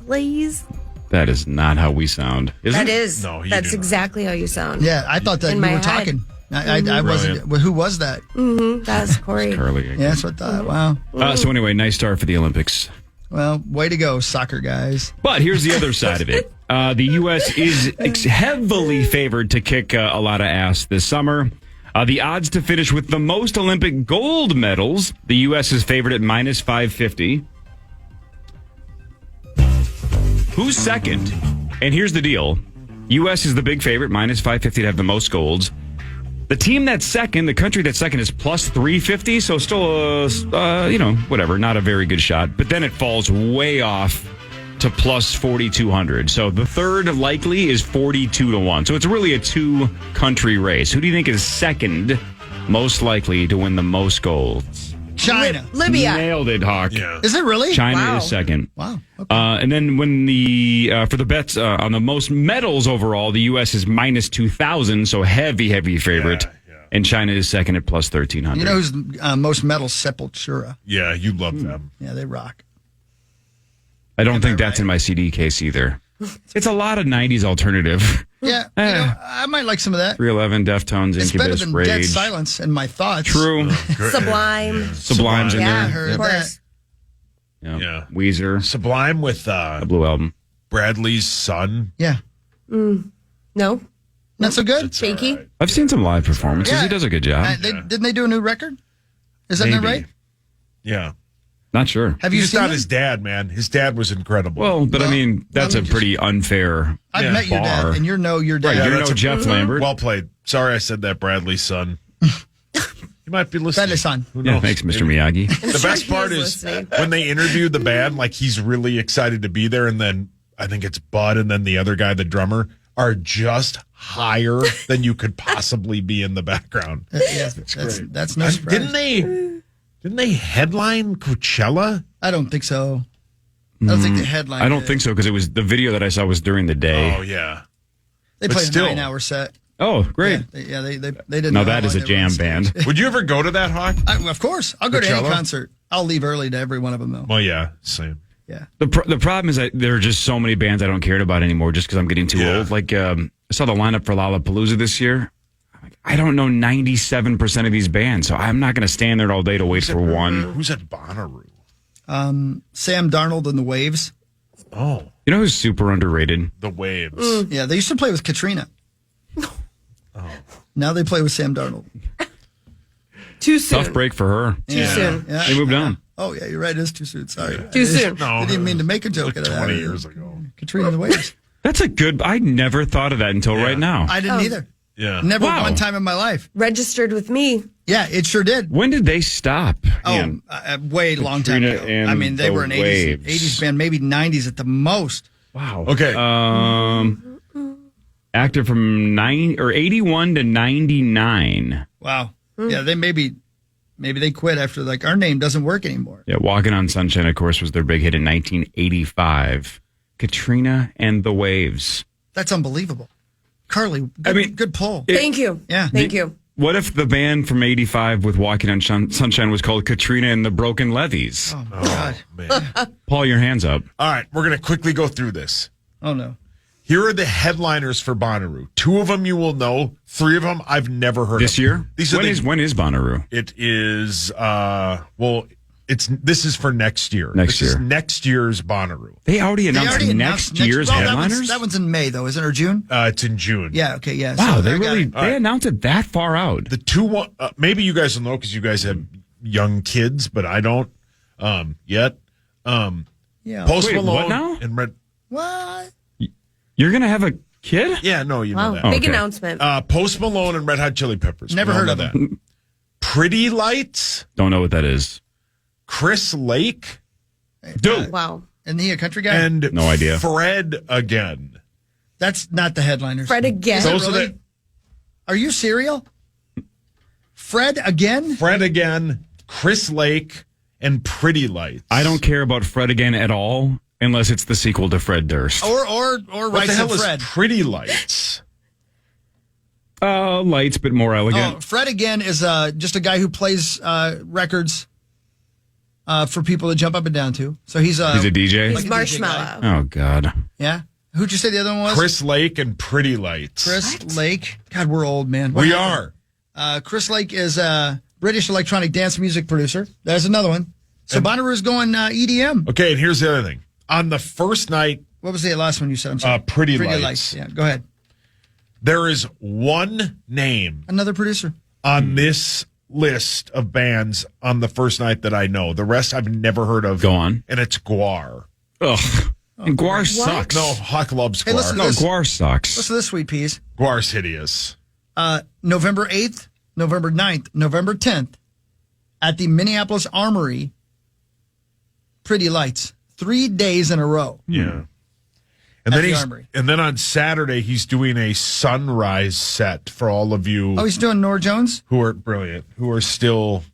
Please? That is not how we sound. Is That it? is. No, you That's do not. exactly how you sound. Yeah, I thought that In you my were head. talking. I wasn't. Well, who was that? That's Corey. Curly. Yeah, that's what I thought. Wow. So anyway, nice start for the Olympics. Well, way to go, soccer guys. But here's the other side of it. The U.S. is heavily favored to kick a lot of ass this summer. The odds to finish with the most Olympic gold medals, the U.S. is favored at minus 550. Who's second? And here's the deal. U.S. is the big favorite, minus 550 to have the most golds. The team that's second, the country that's second is plus 350, so still, whatever, not a very good shot. But then it falls way off to plus 4,200. So the third likely is 42-1. So it's really a 2-country race. Who do you think is second most likely to win the most golds? China. Libya. Nailed it, Hawk. Yeah. Is it really? China Wow. is second. Wow. Okay. And then when for the bets on the most medals overall, the U.S. is minus 2,000, so heavy favorite. Yeah. And China is second at plus 1,300. You know who's most medals? Sepultura. Yeah, you love them. Yeah, they rock. I don't think that's in my CD case either. It's a lot of 90s alternative. Yeah, I might like some of that. 311, Deftones, It's better Incubus, than Rage. Dead Silence in my thoughts. True. Sublime. Sublime's in Yeah, there. heard of that. course. Yeah. Weezer, Sublime with the Blue Album. Bradley's son. Yeah, No? not so good. Shaky? All right. I've seen some live performances. Yeah. He does a good job. Didn't they do a new record? Is that not Maybe. right? Yeah. Not sure. Have you He's seen not him? his dad, man. His dad was incredible. Well, but I mean, that's let a me pretty unfair I've met your dad, bar. and your dad. Right, Yeah, you that's know a- Jeff Lambert. Well played. Sorry I said that, Bradley's son. You might be listening. Bradley's son. Who knows? Yeah, thanks, Mr. Maybe. Miyagi. The sure best he part is is listening. when they interview the band, like he's really excited to be there, and then I think it's Bud and then the other guy, the drummer, are just higher than you could possibly be in the background. Yeah, that's no surprise. Didn't they headline Coachella? I don't think so. I don't think the headline. I don't think so because it was the video that I saw was during the day. Oh yeah. They but played still. a 9-hour set. Oh, great. Yeah, they didn't. Now know that how is a long they were on jam stage. band. Would you ever go to that, Hawk? Of course, I'll go to any Coachella? concert. I'll leave early to every one of them though. Well, yeah, same. Yeah. The problem is that there are just so many bands I don't care about anymore just because I'm getting too Yeah. old. Like, I saw the lineup for Lollapalooza this year. I don't know 97% of these bands, so I'm not going to stand there all day to wait for one. Who's at Bonnaroo? Sam Darnold and the Waves. Oh, You know who's super underrated? the Waves. Yeah, they used to play with Katrina. Now they play with Sam Darnold. Too soon. Tough break for her. Too soon. Yeah. They moved on. Oh yeah, you're right. It is too soon. Sorry. Too soon. No, Didn't even mean to make a joke like out of that. 20 years ago. Katrina and the Waves. That's a good. I never thought of that until right now. I didn't either. Yeah. Never Wow. one time in my life. Registered with me. Yeah, it sure did. When did they stop? Oh, Ian? way long time Katrina ago. and I mean, they the were an 80s, Waves. 80s band, maybe 90s at the most. Wow. Okay. Active from 81 to 99. Wow. Yeah, they maybe they quit after like our name doesn't work anymore. Yeah, Walking on Sunshine, of course, was their big hit in 1985. Katrina and the Waves. That's unbelievable. Carly, good pull. Thank you. Yeah. Thank you. What if the band from 85 with Walking on Sunshine was called Katrina and the Broken Levees? Oh my God. Man. Paul, your hands up. All right, we're going to quickly go through this. Oh no. Here are the headliners for Bonnaroo. 2 of them you will know. 3 of them I've never heard This of. year? These are When is Bonnaroo? It is this is for next year. Next This is year. next year's Bonnaroo. They already announced next year's well, headliners? That one's in May though, isn't it, or June? It's in June. Yeah. Okay. Yeah. Wow, so they I got really it. they announced it that far out. The 2 maybe you guys will know because you guys have young kids, but I don't yet. Yeah. Post Wait, Malone what now? and Red. What? You're going to have a kid? Yeah, no, you know Wow. that. Big Okay. announcement. Post Malone and Red Hot Chili Peppers. Never We all heard know of that. them. Pretty Lights, Don't know what that is. Chris Lake, Dude. Wow. Isn't he a country guy? and No idea. Fred again. That's not the headliners. Fred again. Is it Those are really? the- Are you serial? Fred again? Fred again, Chris Lake, and Pretty Lights. I don't care about Fred again at all unless it's the sequel to Fred Durst. Or What Rights the hell and Fred? is Pretty Lights? Lights, but more elegant. Oh, Fred again is just a guy who plays records for people to jump up and down to. So he's He's a DJ? like He's a DJ Marshmallow. guy. Oh, God. Yeah. Who'd you say the other one was? Chris Lake and Pretty Lights. Chris Lake. God, we're old, man. We are. Chris Lake is a British electronic dance music producer. There's another one. So Bonnaroo's going EDM. Okay, and here's the other thing. On the first night, What was the last one you said? I'm sorry. Pretty Lights. Yeah, go ahead. there is one name Another producer. on this list of bands on the first night that I know. The rest I've never heard of. Go on. And it's Guar. Ugh. And Guar sucks. No, Hawk loves Guar. Hey, listen to No, this. Guar sucks. Listen to this, sweet peas. Guar's hideous. November 8th, November 9th, November 10th at the Minneapolis Armory. Pretty Lights. 3 days in a row. Yeah. And At then the Armory. and then on Saturday he's doing a sunrise set for all of you Oh, he's doing Nora Jones? who are brilliant, who are still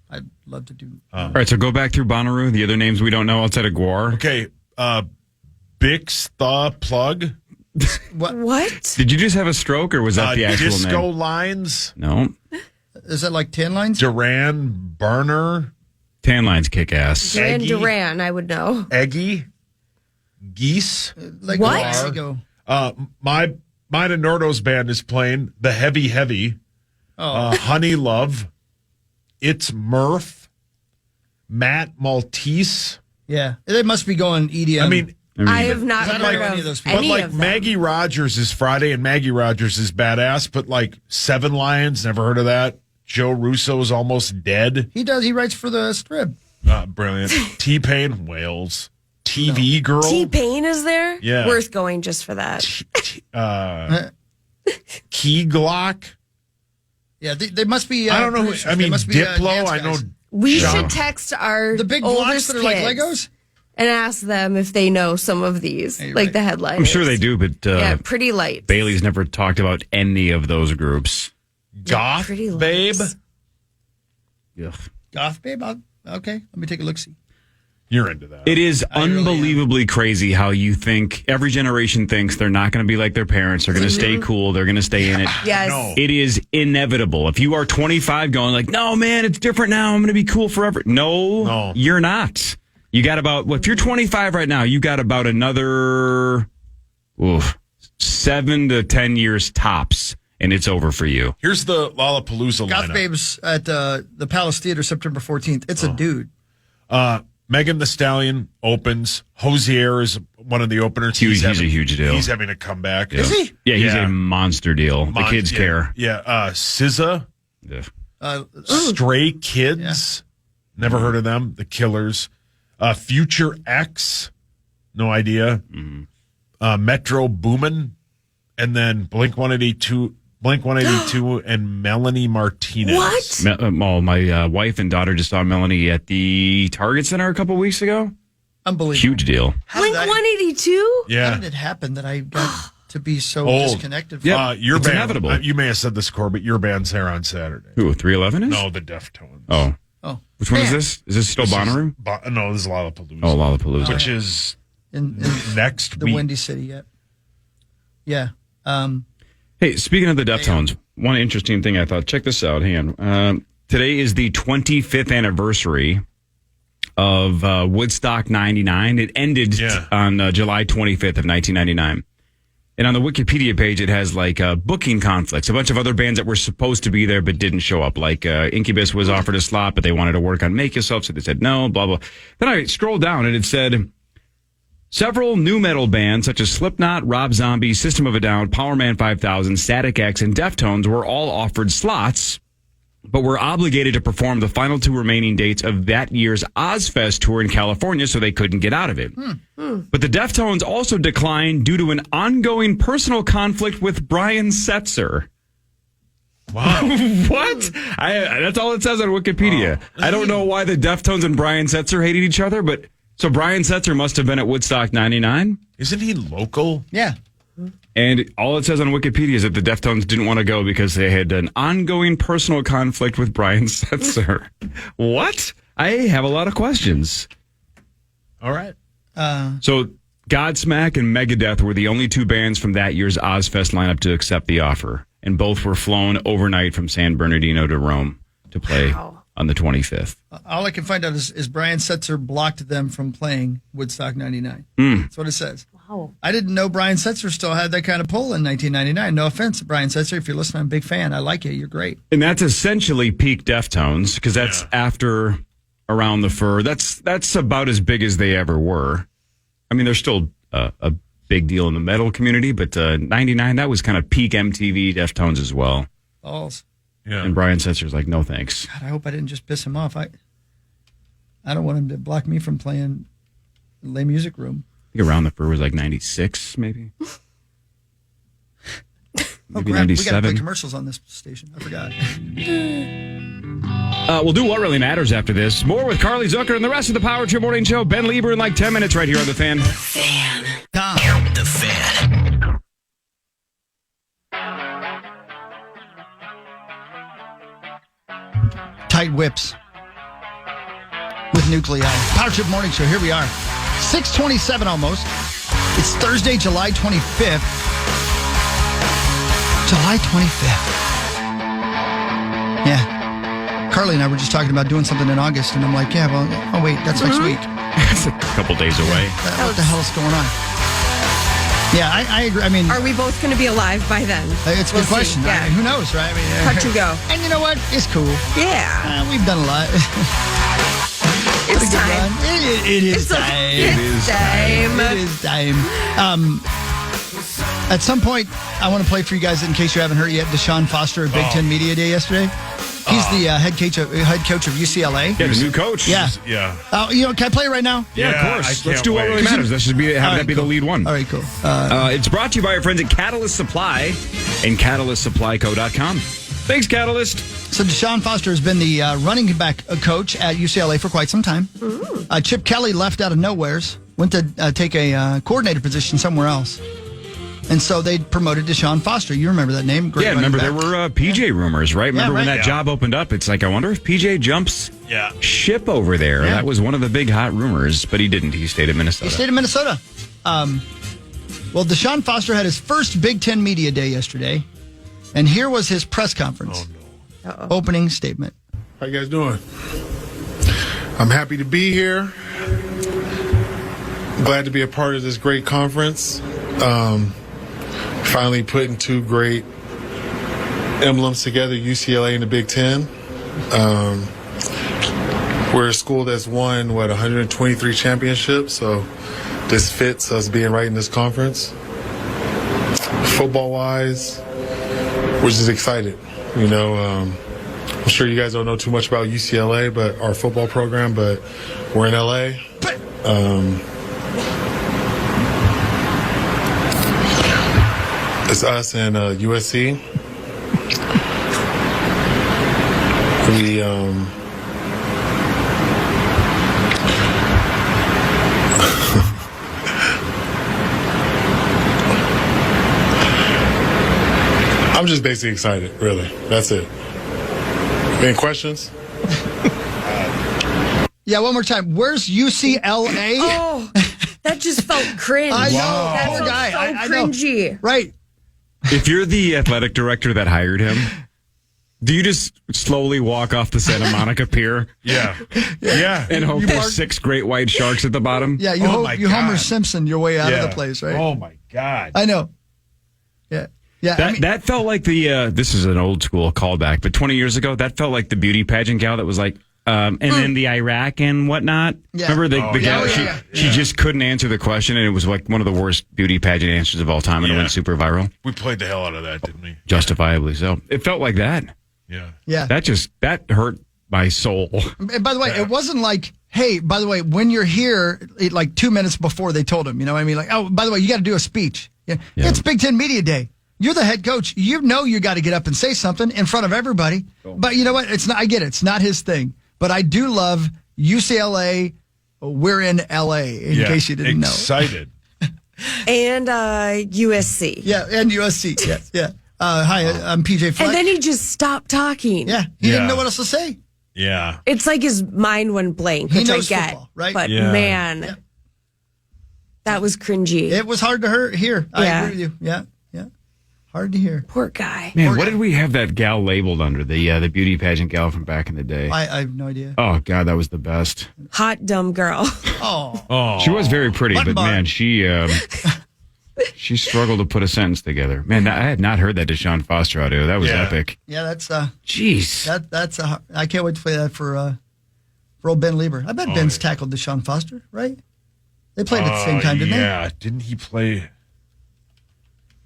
I'd love to do. All right, so go back through Bonnaroo, the other names we don't know outside of Guar. okay. Bix the Plug, What? Did you just have a stroke or was that the actual Disco name? Lines, No. Is that like 10 lines? Duran Burner, Tan lines kick ass. Duran Eggy. Duran, I would know. Eggy, Geese. Like What? There you go. Mine and Nordo's band is playing the Heavy, Honey Love, It's Murph, Matt Maltese. Yeah. They must be going EDM. I mean, I have not I don't heard like any of of those people. but any like of them. Maggie Rogers is Friday and Maggie Rogers is badass, but like Seven Lions, never heard of that. Joe Russo is almost dead. he does. He writes for the Strip. Brilliant. T-Pain, Wales. TV Girl. T-Pain is there? Yeah. Worth going just for that. Key Glock. Yeah, they must be. I don't know. producers. I mean, They must be, Diplo. dance I know. guys. We John. should text our The big blocks oldest that are like kids Legos? and ask them if they know some of these, Hey, like right. the headlines. I'm sure they do, but Yeah, Pretty Lights. Bailey's never talked about any of those groups. Goth Pretty Babe. Lights. Ugh. Goth Babe? Okay, let me take a look-see. You're into that. It is I really unbelievably crazy how you think every generation thinks they're not going to be like their parents. They're going to stay cool. They're going to stay in it. Yes. No. It is inevitable. If you are 25 going like, no, man, it's different now. I'm going to be cool forever. No, you're not. You got about, if you're 25 right now, you got about another 7 to 10 years tops, and it's over for you. Here's the Lollapalooza Goth lineup. Babes at the Palace Theater September 14th. It's a dude. Megan Thee Stallion opens. Hosier is one of the openers. He's a huge deal. He's having a comeback. Is he? Yeah, he's a monster deal. The kids yeah, care. Yeah. SZA. Ugh. Stray Kids. Never heard of them. The Killers. Future X. No idea. Metro Boomin. And then Blink 182 and Melanie Martinez. What? My wife and daughter just saw Melanie at the Target Center a couple weeks ago. Unbelievable. Huge deal. Blink 182? Yeah. How did it happen that I got to be so Old. disconnected from Your it's band, inevitable. you may have said this, Core, but your band's there on Saturday. Who, 311 is? No, the Deftones. Oh. Oh. Which one is Man. this? Is this still Bonnaroo? No, this is Lollapalooza. Oh, Lollapalooza. Which is in next the week. Windy City. Yeah. Hey, speaking of the Deftones, one interesting thing I thought, check this out, hang on. Today is the 25th anniversary of Woodstock 99. It ended on July 25th of 1999. And on the Wikipedia page, it has like booking conflicts. A bunch of other bands that were supposed to be there but didn't show up. Like Incubus was offered a slot, but they wanted to work on Make Yourself, so they said no, blah, blah. Then I scrolled down and it said several new metal bands such as Slipknot, Rob Zombie, System of a Down, Power Man 5000, Static X, and Deftones were all offered slots, but were obligated to perform the final two remaining dates of that year's Ozfest tour in California, so they couldn't get out of it. But the Deftones also declined due to an ongoing personal conflict with Brian Setzer. Wow. What? That's all it says on Wikipedia. I don't know why the Deftones and Brian Setzer hated each other, but so Brian Setzer must have been at Woodstock 99. Isn't he local? Yeah. And all it says on Wikipedia is that the Deftones didn't want to go because they had an ongoing personal conflict with Brian Setzer. What? I have a lot of questions. All right. So Godsmack and Megadeth were the only two bands from that year's Ozfest lineup to accept the offer. And both were flown overnight from San Bernardino to Rome to play on the 25th. All I can find out is Brian Setzer blocked them from playing Woodstock 99. That's what it says. Wow. I didn't know Brian Setzer still had that kind of pull in 1999. No offense, Brian Setzer. If you're listening, I'm a big fan. I like you. You're great. And that's essentially peak Deftones because that's after Around the Fur. That's about as big as they ever were. I mean, they're still a big deal in the metal community, but 99, that was kind of peak MTV Deftones as well. Balls. Yeah. And Brian Setzer's like, no thanks. God, I hope I didn't just piss him off. I don't want him to block me from playing Les Music Room. I think Around the Fur was like 96, maybe. Maybe crap. We got to 97. play commercials on this station. I forgot. We'll do What Really Matters after this. More with Carly Zucker and the rest of the Power Trip Morning Show. Ben Lieber in like 10 minutes right here on The Fan. The Fan. Tight whips with nuclei. Power Trip Morning Show. Here we are. 6:27 almost. It's Thursday, July 25th. July 25th. Yeah. Carly and I were just talking about doing something in August, and I'm like, yeah, well, oh, wait, that's next week. It's a couple days away. What the hell is going on? Yeah, I agree. I mean, Are we both going to be alive by then? it's a We'll good question. see. I Yeah. mean, who knows, right? I mean, Touch and go. And you know what? It's cool. Yeah. We've done a lot. It's time. It is time. It's time. It is time. At some point, I want to play for you guys in case you haven't heard yet. Deshaun Foster at Big Ten Media Day yesterday. He's the head coach of UCLA. Yeah, the new coach. Yeah. Yeah. Can I play it right now? Yeah, of Yeah, course. I Let's can't do what wait. really matters. That should be have that be the lead one. All right, cool. It's brought to you by our friends at Catalyst Supply and CatalystSupplyCo.com. Thanks, Catalyst. So Deshaun Foster has been the running back coach at UCLA for quite some time. Chip Kelly left out of nowheres, went to take a coordinator position somewhere else. And so they promoted Deshaun Foster. You remember that name? Great running remember back. there were PJ rumors, right? Remember when that Yeah. job opened up? It's like, I wonder if PJ jumps ship over there. Yeah. That was one of the big hot rumors, but he didn't. He stayed in Minnesota. He stayed in Minnesota. Well, Deshaun Foster had his first Big Ten Media Day yesterday. And here was his press conference. Opening statement. How you guys doing? I'm happy to be here. Glad to be a part of this great conference. Finally putting two great emblems together, UCLA and the Big Ten. We're a school that's won, 123 championships, so this fits us being right in this conference. Football-wise, we're just excited. I'm sure you guys don't know too much about UCLA, but our football program, but we're in LA. It's us and USC. We I'm just basically excited, really. That's it. Any questions? Yeah, one more time. Where's UCLA? Oh, that just felt cringe. I know. That Poor felt guy. so I know. cringy. Right. If you're the athletic director that hired him, do you just slowly walk off the Santa Monica Pier? Yeah. And hope You there's park- 6 great white sharks at the bottom? Yeah, you, Oh my you Homer God. Simpson your way out of the place, right? Oh, my God. I know. Yeah. Yeah. That felt like the, this is an old school callback, but 20 years ago, that felt like the beauty pageant gal that was like, and then the Iraq and whatnot. Yeah. Remember the gal? yeah. She just couldn't answer the question, and it was like one of the worst beauty pageant answers of all time, and it Yeah. went super viral. We played the hell out of that, didn't we? Justifiably so. It felt like that. Yeah. Yeah. That hurt my soul. And by the way, it wasn't like, hey, by the way, when you're here, like 2 minutes before they told him, you know what I mean? Like, oh, by the way, you got to do a speech. Yeah. It's Big Ten Media Day. You're the head coach. You know you got to get up and say something in front of everybody. But you know what? It's not. I get it. It's not his thing. But I do love UCLA. We're in LA. In case you didn't know. Excited. And USC. Yeah, and USC. Yes, yeah. Hi, I'm PJ Fleck. And then he just stopped talking. Yeah, he didn't Yeah. know what else to say. Yeah. It's like his mind went blank, He which I knows get. football, right? But Yeah. man, that was cringy. It was hard to hear. I Yeah. agree with you. Yeah, yeah. Hard to hear. Poor guy. Man, what did we have that gal labeled under? The beauty pageant gal from back in the day. I have no idea. Oh, God, that was the best. Hot, dumb girl. Oh. She was very pretty, Button but bar. man, she struggled to put a sentence together. Man, I had not heard that Deshaun Foster audio. That was Yeah. epic. Yeah, that's Jeez. that's I can't wait to play that for old Ben Lieber. I bet Ben's tackled Deshaun Foster, right? They played at the same time, didn't Yeah. Didn't he play?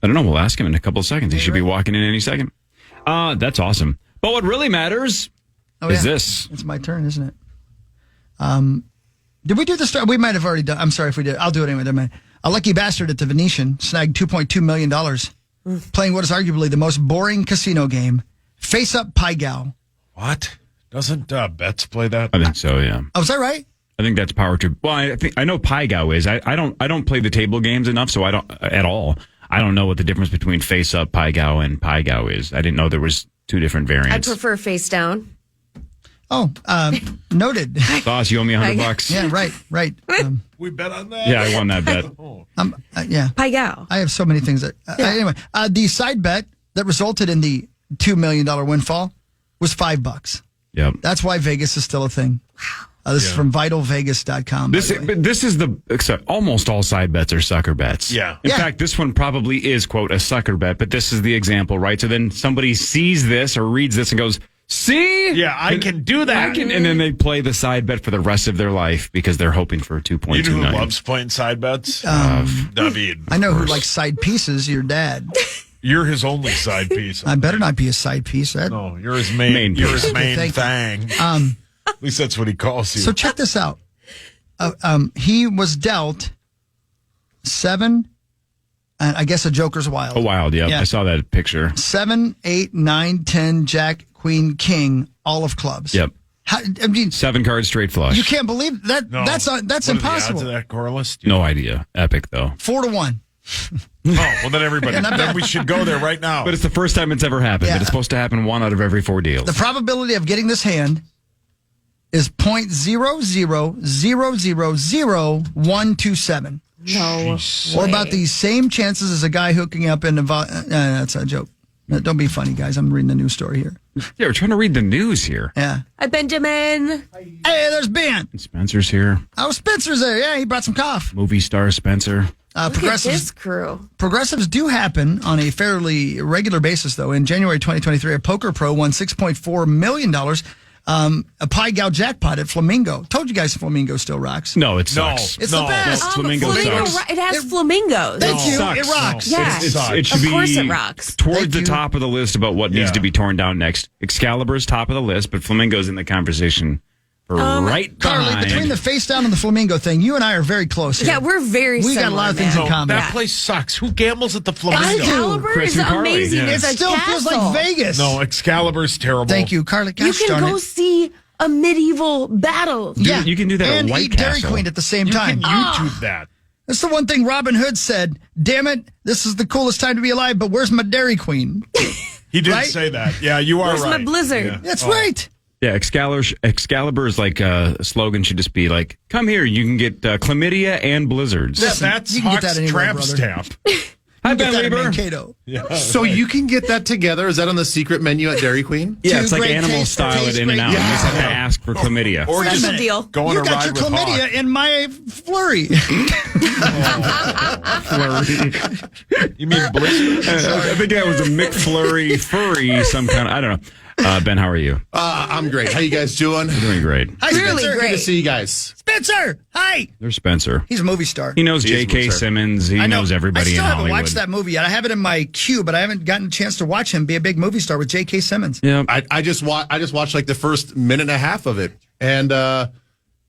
I don't know. We'll ask him in a couple of seconds. He should be walking in any second. That's awesome. But what really matters they? is this. It's my turn, isn't it? Did we do this? We might have already done. I'm sorry if we did. I'll do it anyway. Never mind. A lucky bastard at the Venetian snagged $2.2 million playing what is arguably the most boring casino game, Face Up Pie Gal. What? Doesn't Betts play that? I think so, yeah. Oh, is that right? I think that's power trip. Well, I know Pie Gow is. I don't play the table games enough, so I don't at all. I don't know what the difference between Face Up Pie Gow and Pie Gow is. I didn't know there was 2 different I variants. prefer face down. Oh, noted. Boss, you owe me $100. Yeah, right. We bet on that? Yeah, I won that bet. Yeah. Pie gal. I have so many things that. Anyway, the side bet that resulted in the $2 million windfall was $5. Yep. That's why Vegas is still a thing. Wow. This is from VitalVegas.com. This is almost all side bets are sucker bets. Yeah. In fact, this one probably is, quote, a sucker bet, but this is the example, right? So then somebody sees this or reads this and goes, see? Yeah, I can do that. And then they play the side bet for the rest of their life because they're hoping for $2.2 You know who million. loves playing side bets? David. I know who likes side pieces. Your dad. You're his only side piece. I better not be a side piece. No, you're his main piece. You're his main Thank you. thing. At least that's what he calls you. So check this out. He was dealt 7, and I guess a Joker's Wild. Oh, wild, yeah. I saw that picture. 7, 8, 9, 10, Jack, Queen, King, all of clubs. Yep. I mean, 7 cards straight flush. you can't believe that. No. That's What are the impossible. odds of that, Corliss? No idea. Epic, though. 4-1. Oh, well, then everybody. Then we should go there right now. But it's the first time it's ever happened. Yeah. But it's supposed to happen 1 out of every 4 deals. The probability of getting this hand is 0.00000127. No. Or about the same chances as a guy hooking up in that's a joke. Don't be funny, guys. I'm reading the news story here. Yeah, we're trying to read the news here. Yeah. Hi, Benjamin. Hey, there's Ben. And Spencer's here. Oh, Spencer's there. Yeah, he brought some cough. Movie star Spencer. Look at this crew. Progressives do happen on a fairly regular basis, though. In January 2023, a poker pro won $6.4 million, a pie gough jackpot at Flamingo. Told you guys Flamingo still rocks. No, it sucks. It's the best. Flamingo sucks. It has flamingos. Thank you. Sucks. It rocks. Yeah. It should Of course be it rocks. towards Thank the you. top of the list about what needs Yeah. to be torn down next. Excalibur's top of the list, but Flamingo's in the conversation right Carly, behind. between the face down and the Flamingo thing, you and I are very close here. Yeah, we're very We got a lot of things in common. That place sucks. Who gambles at the Flamingo? Excalibur Chris is and Carly. amazing. Yeah. It's It a still feels like castle. Vegas. No, Excalibur's terrible. Thank you, Carly. You Gosh can darn go it. see a medieval battle. Yeah, you can do that at and White eat Dairy Castle. Queen at the same You time. can YouTube that. That's the one thing Robin Hood said. Damn it, this is the coolest time to be alive, but where's my Dairy Queen? He did Right? say that. Yeah, you are Where's right. my blizzard? Yeah. That's right. Yeah, Excalibur is like a slogan should just be like, come here, you can get chlamydia and blizzards. Yeah, that's you can get Hawk's that anywhere, tramp brother. stamp. Hi, Get Ben that in Lieber. Mankato. So you can get that together? Is that on the secret menu at Dairy Queen? Yeah, Two it's like great animal taste- style at taste In and great- Out. You Yeah. just have to ask for chlamydia. Or Special just deal. go on You a got ride your with chlamydia Hawk. in my flurry. You mean blizzard? I think that was a McFlurry furry, some kind of, I don't know. Ben, how are you? I'm great. How you guys doing? Doing great. Hi, Really Spencer. Good to great. see you guys. Spencer, hi. There's Spencer. He's a movie star. He knows He is a J.K. movie star. Simmons. He I know. knows everybody I still in haven't Hollywood. watched that movie yet. I have it in my queue, but I haven't gotten a chance to watch him be a big movie star with J.K. Simmons. Yeah. I just watched like the first minute and a half of it, and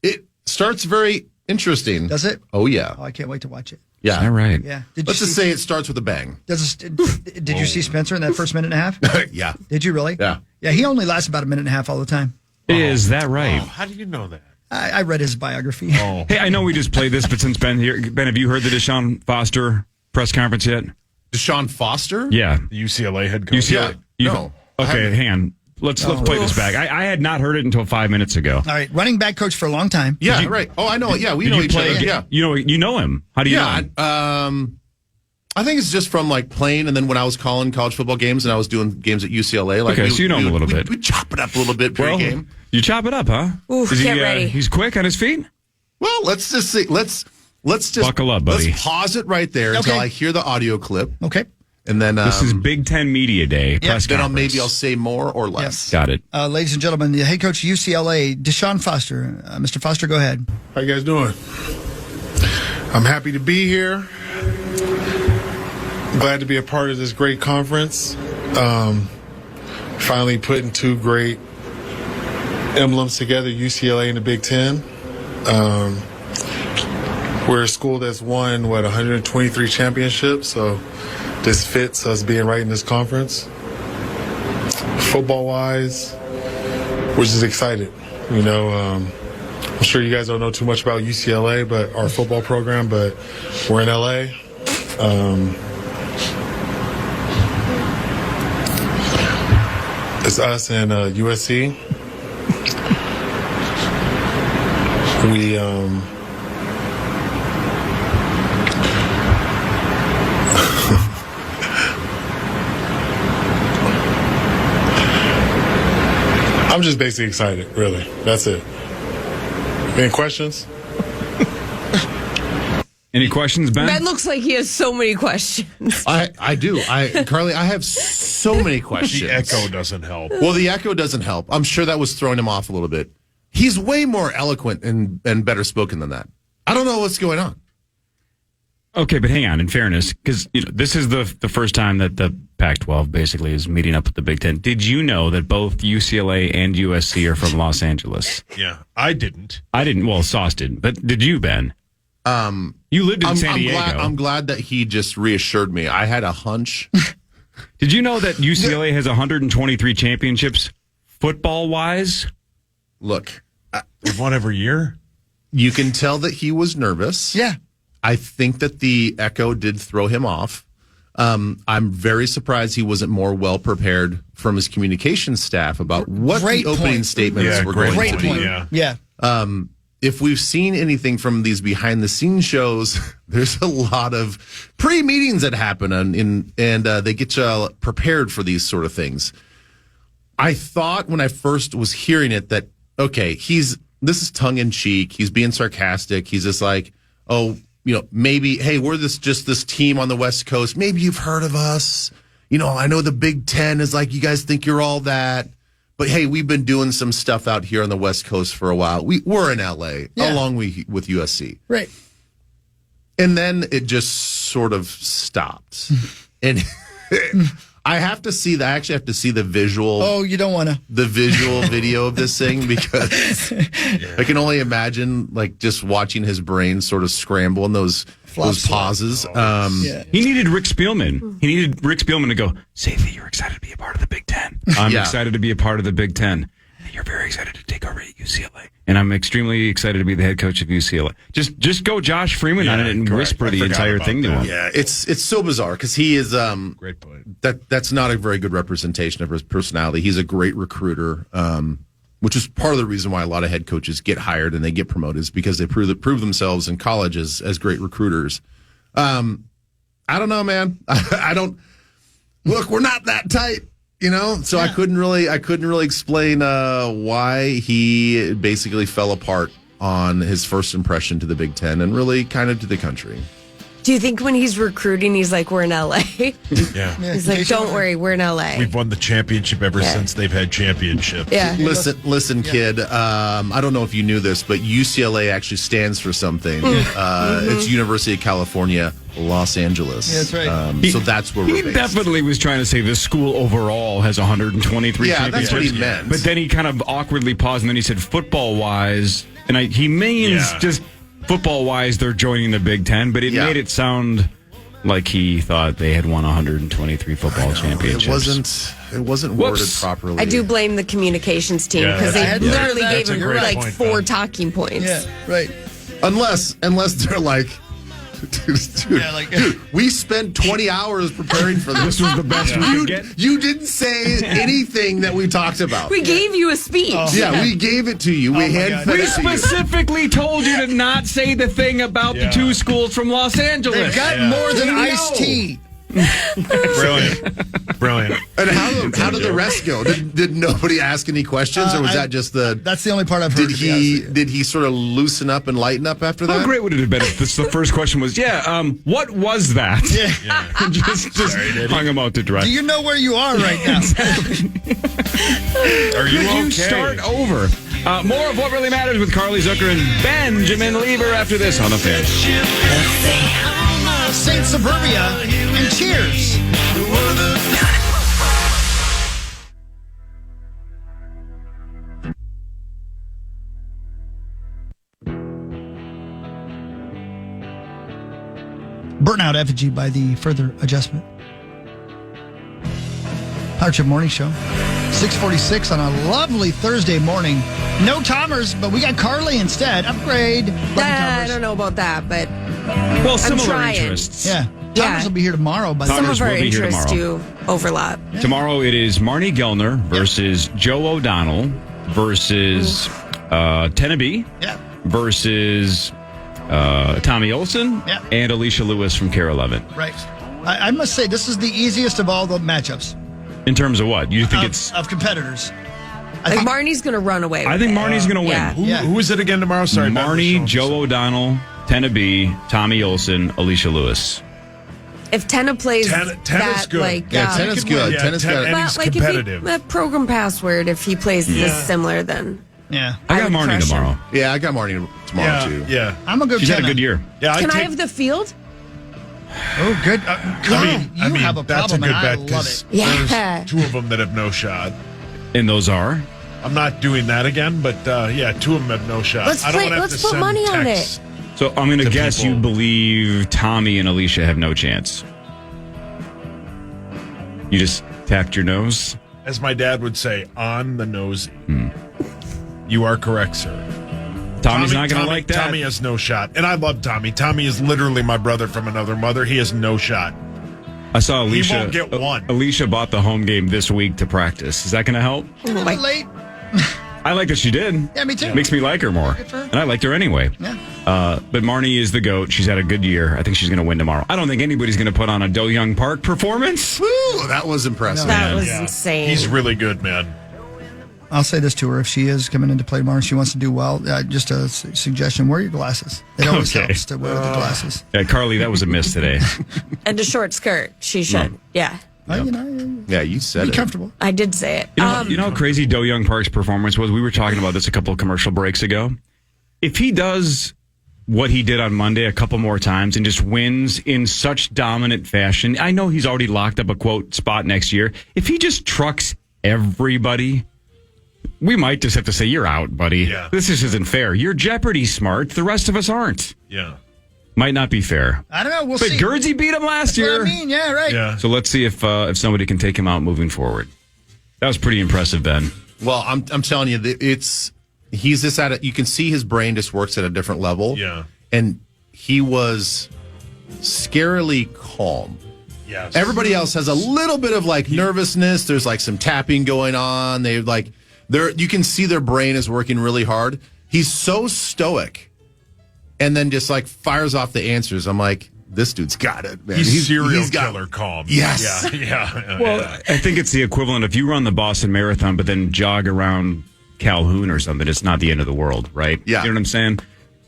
it starts very interesting. Does it? Oh yeah, Oh, I can't wait to watch it. yeah. All right. Yeah. Let's just say it starts with a bang. Did you see Spencer in that first minute and a half? Yeah. Did you really? Yeah. Yeah, he only lasts about a minute and a half all the time. Is that right? Oh, how do you know that? I read his biography. Oh. Hey, I know we just played this, but since Ben here, Ben, have you heard the Deshaun Foster press conference yet? Deshaun Foster? Yeah. The UCLA head coach. UCLA. Yeah. No. Okay, hang on. Let's play this back. I had not heard it until 5 minutes ago. All right, running back coach for a long time. Yeah, right. Oh, I know. Yeah, we Did know you each play? other. Yeah. You know him. How do you know Yeah. him? I think it's just from like playing, and then when I was calling college football games and I was doing games at UCLA, like Okay, so you know him a little bit. We chop it up a little bit pre-game. You chop it up, huh? Ooh, Is he, get ready. He's quick on his feet? Well, let's just see. Let's just Buckle up, buddy. Let's pause it right there until Okay. I hear the audio clip, Okay. and then This is Big Ten Media Day. Press then conference. I'll say more or less. Yes. Got it. Ladies and gentlemen, the head coach of UCLA, Deshaun Foster. Mr. Foster, go ahead. How you guys doing? I'm happy to be here. Glad to be a part of this great conference. Finally putting two great emblems together, UCLA and the Big Ten. We're a school that's won, 123 championships, so this fits us being right in this conference. Football-wise, we're just excited. You know, I'm sure you guys don't know too much about UCLA, but our football program, but we're in LA. It's us and USC. We I'm just basically excited, really. That's it. Any questions? Any questions, Ben? Ben looks like he has so many questions. I do. Carly, I have so many questions. The echo doesn't help. Well, the echo doesn't help. I'm sure that was throwing him off a little bit. He's way more eloquent and better spoken than that. I don't know what's going on. Okay, but hang on. In fairness, because this is the first time that the Pac-12 basically is meeting up with the Big Ten. Did you know that both UCLA and USC are from Los Angeles? Yeah, I didn't. I didn't. Well, Sauce didn't. But did you, Ben? You lived in San Diego. I'm glad that he just reassured me. I had a hunch. Did you know that UCLA has 123 championships football-wise? Look, They've won every year. you can tell that he was nervous. Yeah. I think that the echo did throw him off. I'm very surprised he wasn't more well prepared from his communication staff about what Great the opening point. statements were going to be. Yeah. If we've seen anything from these behind the scenes shows, there's a lot of pre-meetings that happen and they get you prepared for these sort of things. I thought when I first was hearing it that, okay, this is tongue in cheek. He's being sarcastic. He's just like, oh, maybe, hey, we're just this team on the West Coast. Maybe you've heard of us. I know the Big Ten is like, you guys think you're all that. But hey, we've been doing some stuff out here on the West Coast for a while. We're in LA along with USC. Right. And then it just sort of stopped. And I have to see I actually have to see the visual. Oh, you don't want to. The visual video of this thing because I can only imagine like just watching his brain sort of scramble in those pauses. He needed Rick Spielman. He needed Rick Spielman to go, say that you're excited to be a part of the Big Ten. I'm excited to be a part of the Big Ten. You're very excited to take over at UCLA. And I'm extremely excited to be the head coach of UCLA. Just go Josh Freeman on it and whisper the entire thing to him. Yeah, it's so bizarre because he is great point. That's not a very good representation of his personality. He's a great recruiter, which is part of the reason why a lot of head coaches get hired and they get promoted is because they prove themselves in college as great recruiters. I don't know, man. I don't look. We're not that tight. So I couldn't really explain why he basically fell apart on his first impression to the Big Ten and really kind of to the country. Do you think when he's recruiting, he's like, we're in LA? Yeah. He's like, don't worry, we're in LA. We've won the championship ever since they've had championships. Yeah. Listen, kid. I don't know if you knew this, but UCLA actually stands for something. It's University of California, Los Angeles. Yeah, that's right. So that's where we're He based. definitely was trying to say this school overall has 123 Yeah, championships. that's what he meant. But then he kind of awkwardly paused, and then he said football-wise, and he means just football-wise they're joining the Big Ten, but it made it sound like he thought they had won 123 football championships. It wasn't worded properly. I do blame the communications team because they literally gave him like 4 talking points. Yeah, right. Unless they're like, dude, we spent 20 hours preparing for this. This was the best we could get. You didn't say anything that we talked about. We gave you a speech. We gave it to you. We We specifically told you to not say the thing about the 2 schools from Los Angeles. They've got more than iced tea. Brilliant. And how did the rest go? Did nobody ask any questions, or was that just the? That's the only part I've heard. Did he sort of loosen up and lighten up after that? How great would it have been if the first question was, what was that? Yeah. just hung him out to dry. Do you know where you are right now? Are you okay? You start over. More of What Really Matters with Carly Zucker and Benjamin Lieber after this on The Fan. Saint Suburbia and Cheers. Burnout effigy by the Further Adjustment. Power Trip Morning Show. 6:46 on a lovely Thursday morning. No Tomers, but we got Carly instead. Upgrade. I don't know about that, but well, similar trying. interests. Yeah. Tomers will be here tomorrow. But some of our will be here interests tomorrow. do overlap. Tomorrow it is Marnie Gellner versus Joe O'Donnell versus Tenneby versus Tommy Olson and Alicia Lewis from Care 11. Right. I must say, this is the easiest of all the matchups. In terms of what? You think it's... Of competitors. I think Marnie's going to run away with I think Marnie's going to win. Yeah. Who is it again tomorrow? Sorry, Marnie, Joe O'Donnell, Tenneby, Tommy Olson, Alicia Lewis. If Tenna plays Tenna's good. like... Tenna's good. Tenna's good. And he's like competitive. If he, program password, if he plays this similar, then... Yeah. I got Marnie tomorrow. Yeah, I got Marnie tomorrow too. Yeah. I'm going to go She's had a good year. Yeah, Can I have the field? Oh, good. I mean, have a that's a problem, good and I bet love because it. Yeah. there's two of them that have no shot. And those are? I'm not doing that again, but yeah, two of them have no shot. Let's I don't play- wanna have let's to put send money on texts. So I'm going to guess people. you believe Tommy and Alicia have no chance. You just tapped your nose? As my dad would say, on the nose. You are correct, sir. Tommy's not going to like that. Tommy has no shot. And I love Tommy. Tommy is literally my brother from another mother. He has no shot. I saw Alicia. He won't get one. Alicia bought the home game this week to practice. Is that going to help? Like late. I like that she did. Yeah, me too. Makes me like her more. Good for her. And I liked her anyway. Yeah. But Marnie is the GOAT. She's had a good year. I think she's going to win tomorrow. I don't think anybody's going to put on a Do-Young Park performance. Woo, that was impressive. That was insane. He's really good, man. I'll say this to her. If she is coming into play tomorrow and she wants to do well, just a suggestion, wear your glasses. It always Okay. helps to wear the glasses. Yeah, Carly, that was a miss today. And a short skirt. She should. Yeah. Yeah, you said Be it. comfortable. I did say it. You know how crazy Do-Young Park's performance was? We were talking about this a couple of commercial breaks ago. If he does what he did on Monday a couple more times and just wins in such dominant fashion, I know he's already locked up a quote spot next year. If he just trucks everybody, we might just have to say, you're out, buddy. Yeah. This just isn't fair. You're Jeopardy smart. The rest of us aren't. Yeah. Might not be fair. I don't know. We'll But see. Guernsey beat him last That's year. what I mean. Yeah, right. Yeah. So let's see if somebody can take him out moving forward. That was pretty impressive, Ben. Well, I'm telling you, he's just at it. You can see his brain just works at a different level. Yeah. And he was scarily calm. Yes. Everybody else has a little bit of like nervousness. There's like some tapping going on. You can see their brain is working really hard. He's so stoic, and then just like fires off the answers. I'm like, this dude's got it, man. He's serial got- killer calm. Yes. Yeah. Well, I think it's the equivalent if you run the Boston Marathon, but then jog around Calhoun or something. It's not the end of the world, right? Yeah. You know what I'm saying?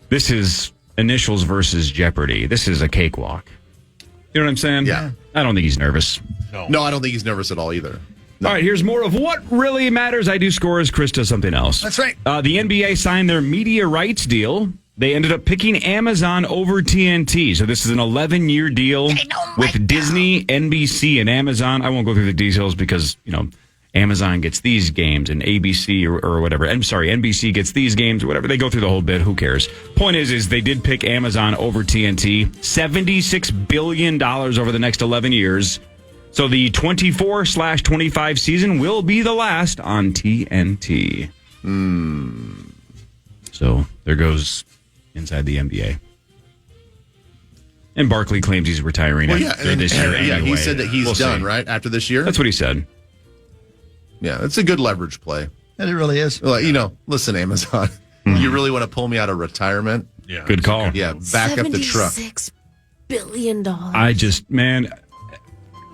This is initials versus Jeopardy. This is a cakewalk. You know what I'm saying? Yeah. I don't think he's nervous. No, I don't think he's nervous at all either. No. All right, here's more of what really matters. I do scores. Chris does something else. That's right. The NBA signed their media rights deal. They ended up picking Amazon over TNT. So this is an 11-year deal with Disney, NBC, and Amazon. I won't go through the details because, Amazon gets these games and ABC or whatever. I'm sorry, NBC gets these games or whatever. They go through the whole bit. Who cares? Point is they did pick Amazon over TNT. $76 billion over the next 11 years. So the 24/25 season will be the last on TNT. So there goes inside the NBA. And Barkley claims he's retiring after this year anyway. Yeah, he said that he's done, see. right? After this year? That's what he said. Yeah, it's a good leverage play. And it really is. Like, listen, Amazon, you really want to pull me out of retirement? Yeah. Good call. Yeah, back up the truck. $76 billion. I just, man.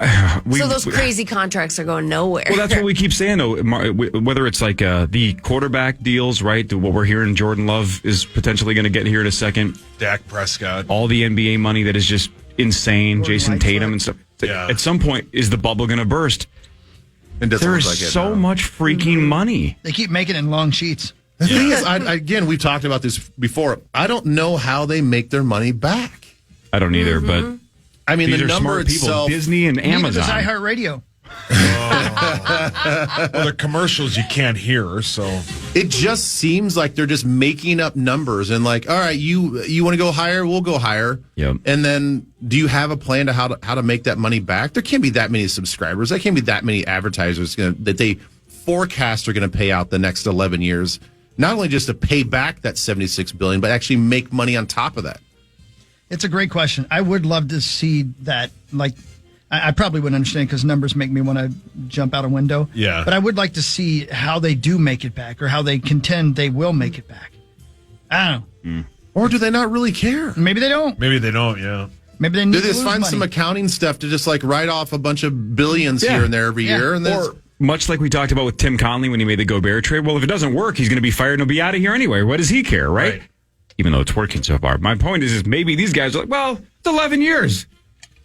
So those crazy contracts are going nowhere. Well, that's what we keep saying, though. Whether it's like the quarterback deals, right? What we're hearing, Jordan Love is potentially going to get here in a second. Dak Prescott. All the NBA money that is just insane. Jordan Jason Lightfoot. Tatum and stuff. Yeah. At some point, is the bubble going to burst? It doesn't There's look like it, so no. much freaking money. They keep making it in long sheets. The thing is, again, we've talked about this before. I don't know how they make their money back. I don't either, but I mean, these the are number smart people. itself. Disney and Neither Amazon. does iHeartRadio. Well, the commercials you can't hear, so It just seems like they're just making up numbers and like, all right, you want to go higher, we'll go higher. Yep. And then, do you have a plan to how to make that money back? There can't be that many subscribers. There can't be that many advertisers that they forecast are going to pay out the next 11 years. Not only just to pay back that $76 billion, but actually make money on top of that. It's a great question. I would love to see that. Like, I probably wouldn't understand because numbers make me want to jump out a window. Yeah. But I would like to see how they do make it back or how they contend they will make it back. I don't know. Or do they not really care? Maybe they don't. maybe they don't. Yeah. Maybe they need Do to they just lose find money. some accounting stuff to just like write off a bunch of billions Yeah. here and there every Yeah. year? And then Or much like we talked about with Tim Conley when he made the Gobert trade. Well, if it doesn't work, he's going to be fired and he'll be out of here anyway. What does he care, right? Even though it's working so far. My point is maybe these guys are like, well, it's 11 years.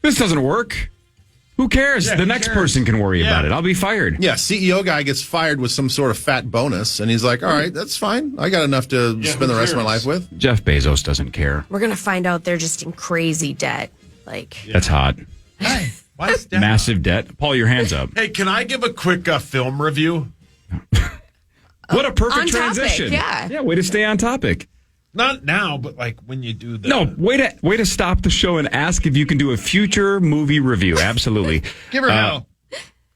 This doesn't work. Who cares? Yeah, the who next cares? person can worry Yeah. about it. I'll be fired. yeah, CEO guy gets fired with some sort of fat bonus, and he's like, all right, that's fine. I got enough to spend the rest of my life with. Jeff Bezos doesn't care. We're going to find out they're just in crazy debt. Like That's hot. Hey, why is that? Massive debt. Paul, your hands up. Hey, can I give a quick film review? What a perfect on topic, transition. yeah. Way to stay on topic. Not now, but like when you do the... No, way to stop the show and ask if you can do a future movie review. Absolutely. Give her hell.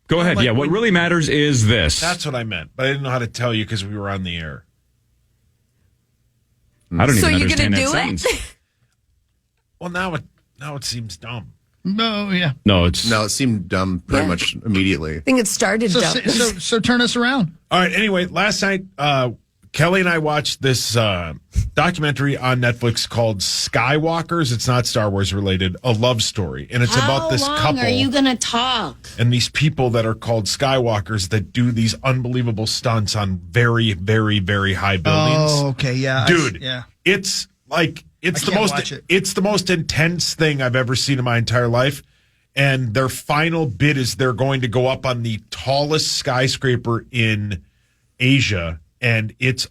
Go ahead. Like what really matters is this. That's what I meant, but I didn't know how to tell you because we were on the air. I don't So even you're understand gonna that do it? sentence. Well, now it seems dumb. No, yeah. No, it seemed dumb pretty much immediately. I think it started dumb. So turn us around. All right. Anyway, last night, Kelly and I watched this documentary on Netflix called Skywalkers. It's not Star Wars related, a love story. And it's about this couple. Are you going to talk? And these people that are called Skywalkers that do these unbelievable stunts on very, very, very high buildings. Oh, okay, yeah. Dude, yeah. it's like, it's I the can't most, watch it. it's the most intense thing I've ever seen in my entire life. And their final bit is they're going to go up on the tallest skyscraper in Asia. And it's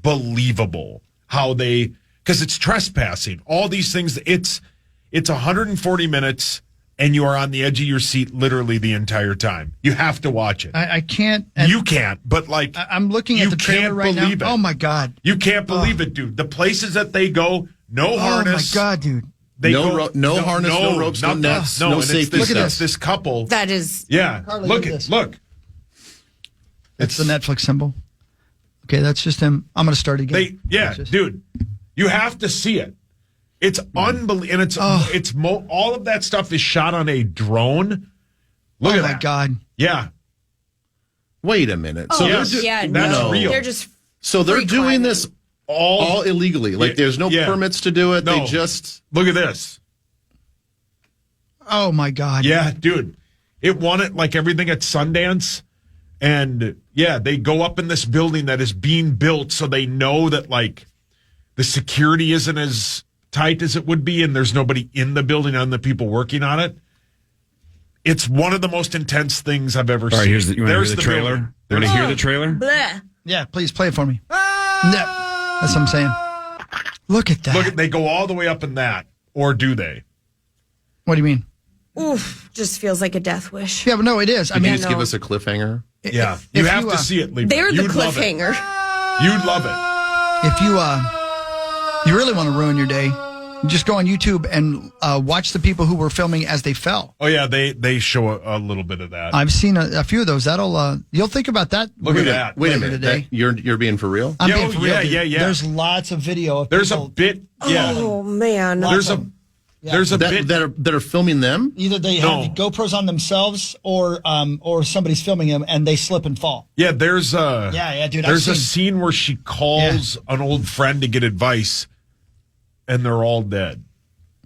unbelievable how because it's trespassing, all these things. It's 140 minutes and you are on the edge of your seat literally the entire time. You have to watch it. I can't. You can't, but like I'm looking at the trailer right now. It. Oh my God. You can't believe it, dude. The places that they go, no harness. Oh my God, dude. No harness, no ropes, no nets, no safety Look at stuff. this couple. That is. Yeah. Carly, look look at at this. look. It's the Netflix symbol. Okay, that's just him. I'm going to start again. Dude, you have to see it. It's unbelievable, and it's all of that stuff is shot on a drone. Look at that. Oh my God. Yeah. Wait a minute. Oh, So yes, that's real. They're just. So they're free doing climbing. this all illegally. Like there's no permits to do it. No. They just look at this. Oh my God. Yeah, dude. It won it like everything at Sundance. And yeah, they go up in this building that is being built so they know that like the security isn't as tight as it would be and there's nobody in the building and the people working on it. It's one of the most intense things I've ever All right, seen. you want to hear the trailer? You want to hear the trailer? Bleh. Yeah, please play it for me. No, that's what I'm saying. Look at that. They go all the way up in that, or do they? What do you mean? Oof, just feels like a death wish. Yeah, but no, it is. Can you just give us a cliffhanger? Yeah, you have to see it. Lieber. They're the You'd love it. cliffhanger. You'd love it. If you really want to ruin your day, just go on YouTube and watch the people who were filming as they fell. Oh yeah, they show a little bit of that. I've seen a few of those. You'll think about that. Look at that. Wait a later minute. today. You're being for real? I'm being for real. Yeah, dude. yeah. There's lots of video of There's people. a bit. Yeah. Oh man. There's a bit that are filming them. Either they have the GoPros on themselves or somebody's filming them and they slip and fall. Yeah, there's dude. There's a scene where she calls an old friend to get advice, and they're all dead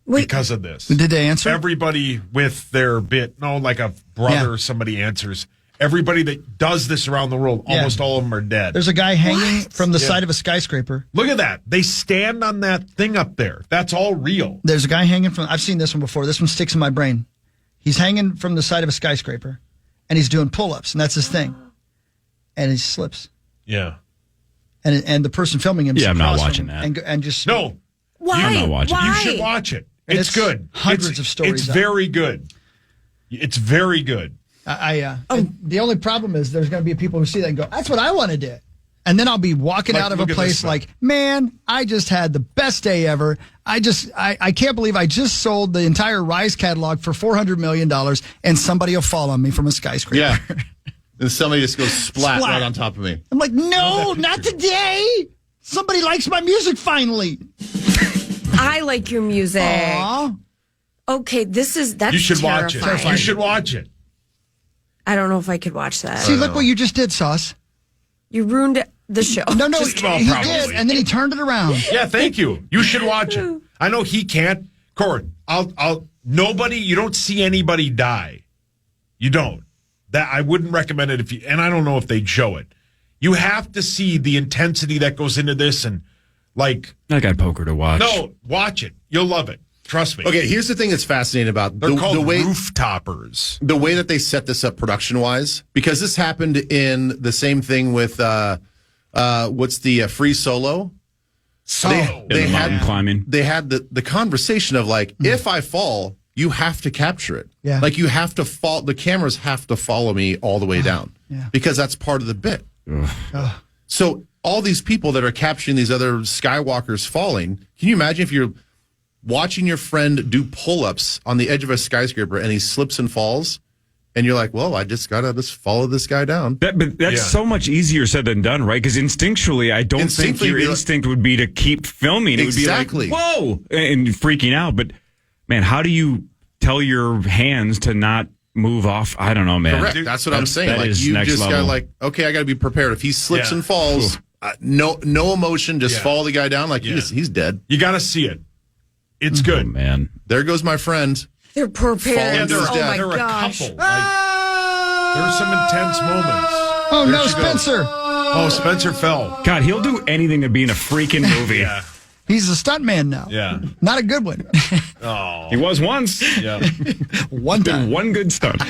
because of this. Did they answer? Everybody with their bit. No, like a brother or somebody answers. Everybody that does this around the world, almost all of them are dead. There's a guy hanging from the side of a skyscraper. Look at that. They stand on that thing up there. That's all real. There's a guy hanging from. I've seen this one before. This one sticks in my brain. He's hanging from the side of a skyscraper, and he's doing pull-ups, and that's his thing. And he slips. Yeah. And the person filming him. Yeah, I'm not across watching from him that. And just No. Why? I'm not watching. Why? You should watch it. And It's good. hundreds of stories It's out. very good. It's very good. and the only problem is there's going to be people who see that and go, "That's what I want to do," and then I'll be walking out of a look at place this like, "Man, I just had the best day ever. I can't believe I just sold the entire Rise catalog for $400 million, and somebody will fall on me from a skyscraper." Yeah. And somebody just goes splat Splat. right on top of me. I'm like, "No, not today. Somebody likes my music finally." I like your music. Aw. Okay, that's You should watch terrifying. it. You should watch it. I don't know if I could watch that. See, look what you just did, Sauce. You ruined the show. No, Well, he probably. did, and then he turned it around. Yeah, thank you. You should watch it. I know he can't. Court, nobody, you don't see anybody die. You don't. That I wouldn't recommend it and I don't know if they'd show it. You have to see the intensity that goes into this and like. I got poker to watch. No, watch it. You'll love it. Trust me. Okay, here's the thing that's fascinating about They're called the way rooftoppers. the way that they set this up production wise, because this happened in the same thing with what's the Free Solo, they mountain climbing. They had the conversation of like, if I fall, you have to capture it. Yeah. Like you have to fall. The cameras have to follow me all the way down because that's part of the bit. So all these people that are capturing these other Skywalkers falling, can you imagine if you're watching your friend do pull-ups on the edge of a skyscraper and he slips and falls? And you're like, well, I just got to follow this guy down. But that's so much easier said than done, right? Because instinctually, I don't think your instinct would be to keep filming. It would be like, whoa, and freaking out. But, man, how do you tell your hands to not move off? I don't know, man. Correct. That's what I'm saying. That like is you next just got level. like, okay, I got to be prepared. If he slips and falls, no emotion, just follow the guy down like he's dead. You got to see it. It's good. Man. There goes my friend. They're prepared. Falling to his Oh, death. my They're gosh. a couple. There's some intense moments. Oh, There no, she goes. Spencer. Oh, Spencer fell. God, he'll do anything to be in a freaking movie. He's a stuntman now. Yeah. Not a good one. Oh. He was once. Yeah. One time. One good stunt.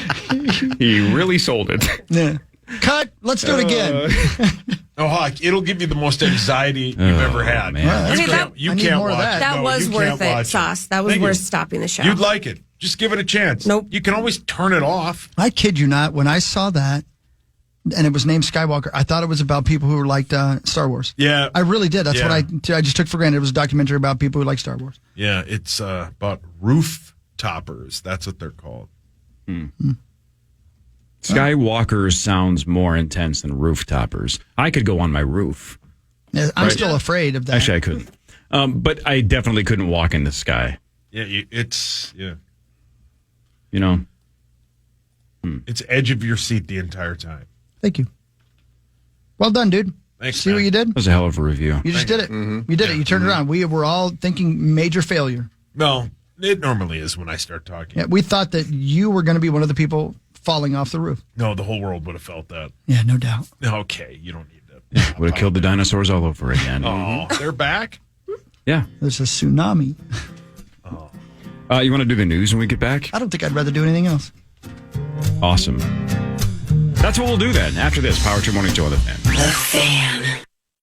He really sold it. Yeah. Cut. Let's do it again. Oh, Hawk, it'll give you the most anxiety you've ever had. Man. Well, that's I mean, great. that- You I need can't more of watch that. it. That No, was you worth can't it, watch Sauce. That was Thank worth you. stopping the show. You'd like it. Just give it a chance. Nope. You can always turn it off. I kid you not. When I saw that, and it was named Skywalker, I thought it was about people who liked Star Wars. Yeah. I really did. That's Yeah. what I just took for granted. It was a documentary about people who like Star Wars. Yeah, it's about roof toppers. That's what they're called. Skywalkers sounds more intense than roof-toppers. I could go on my roof. Yeah, I'm Right. still afraid of that. Actually, I couldn't. But I definitely couldn't walk in the sky. Yeah, it's It's edge of your seat the entire time. Thank you. Well done, dude. Thanks, See man. what you did? That was a hell of a review. You just did it. You did it. You turned it around. We were all thinking major failure. No, it normally is when I start talking. Yeah, we thought that you were going to be one of the people falling off the roof. No, the whole world would have felt that. Yeah, no doubt. Okay, you don't need to. Would have killed the dinosaurs all over again. Oh, they're back? Yeah. There's a tsunami. You want to do the news when we get back? I don't think I'd rather do anything else. Awesome. That's what we'll do then. After this, Power Trip Morning Show on the Fan. The Fan.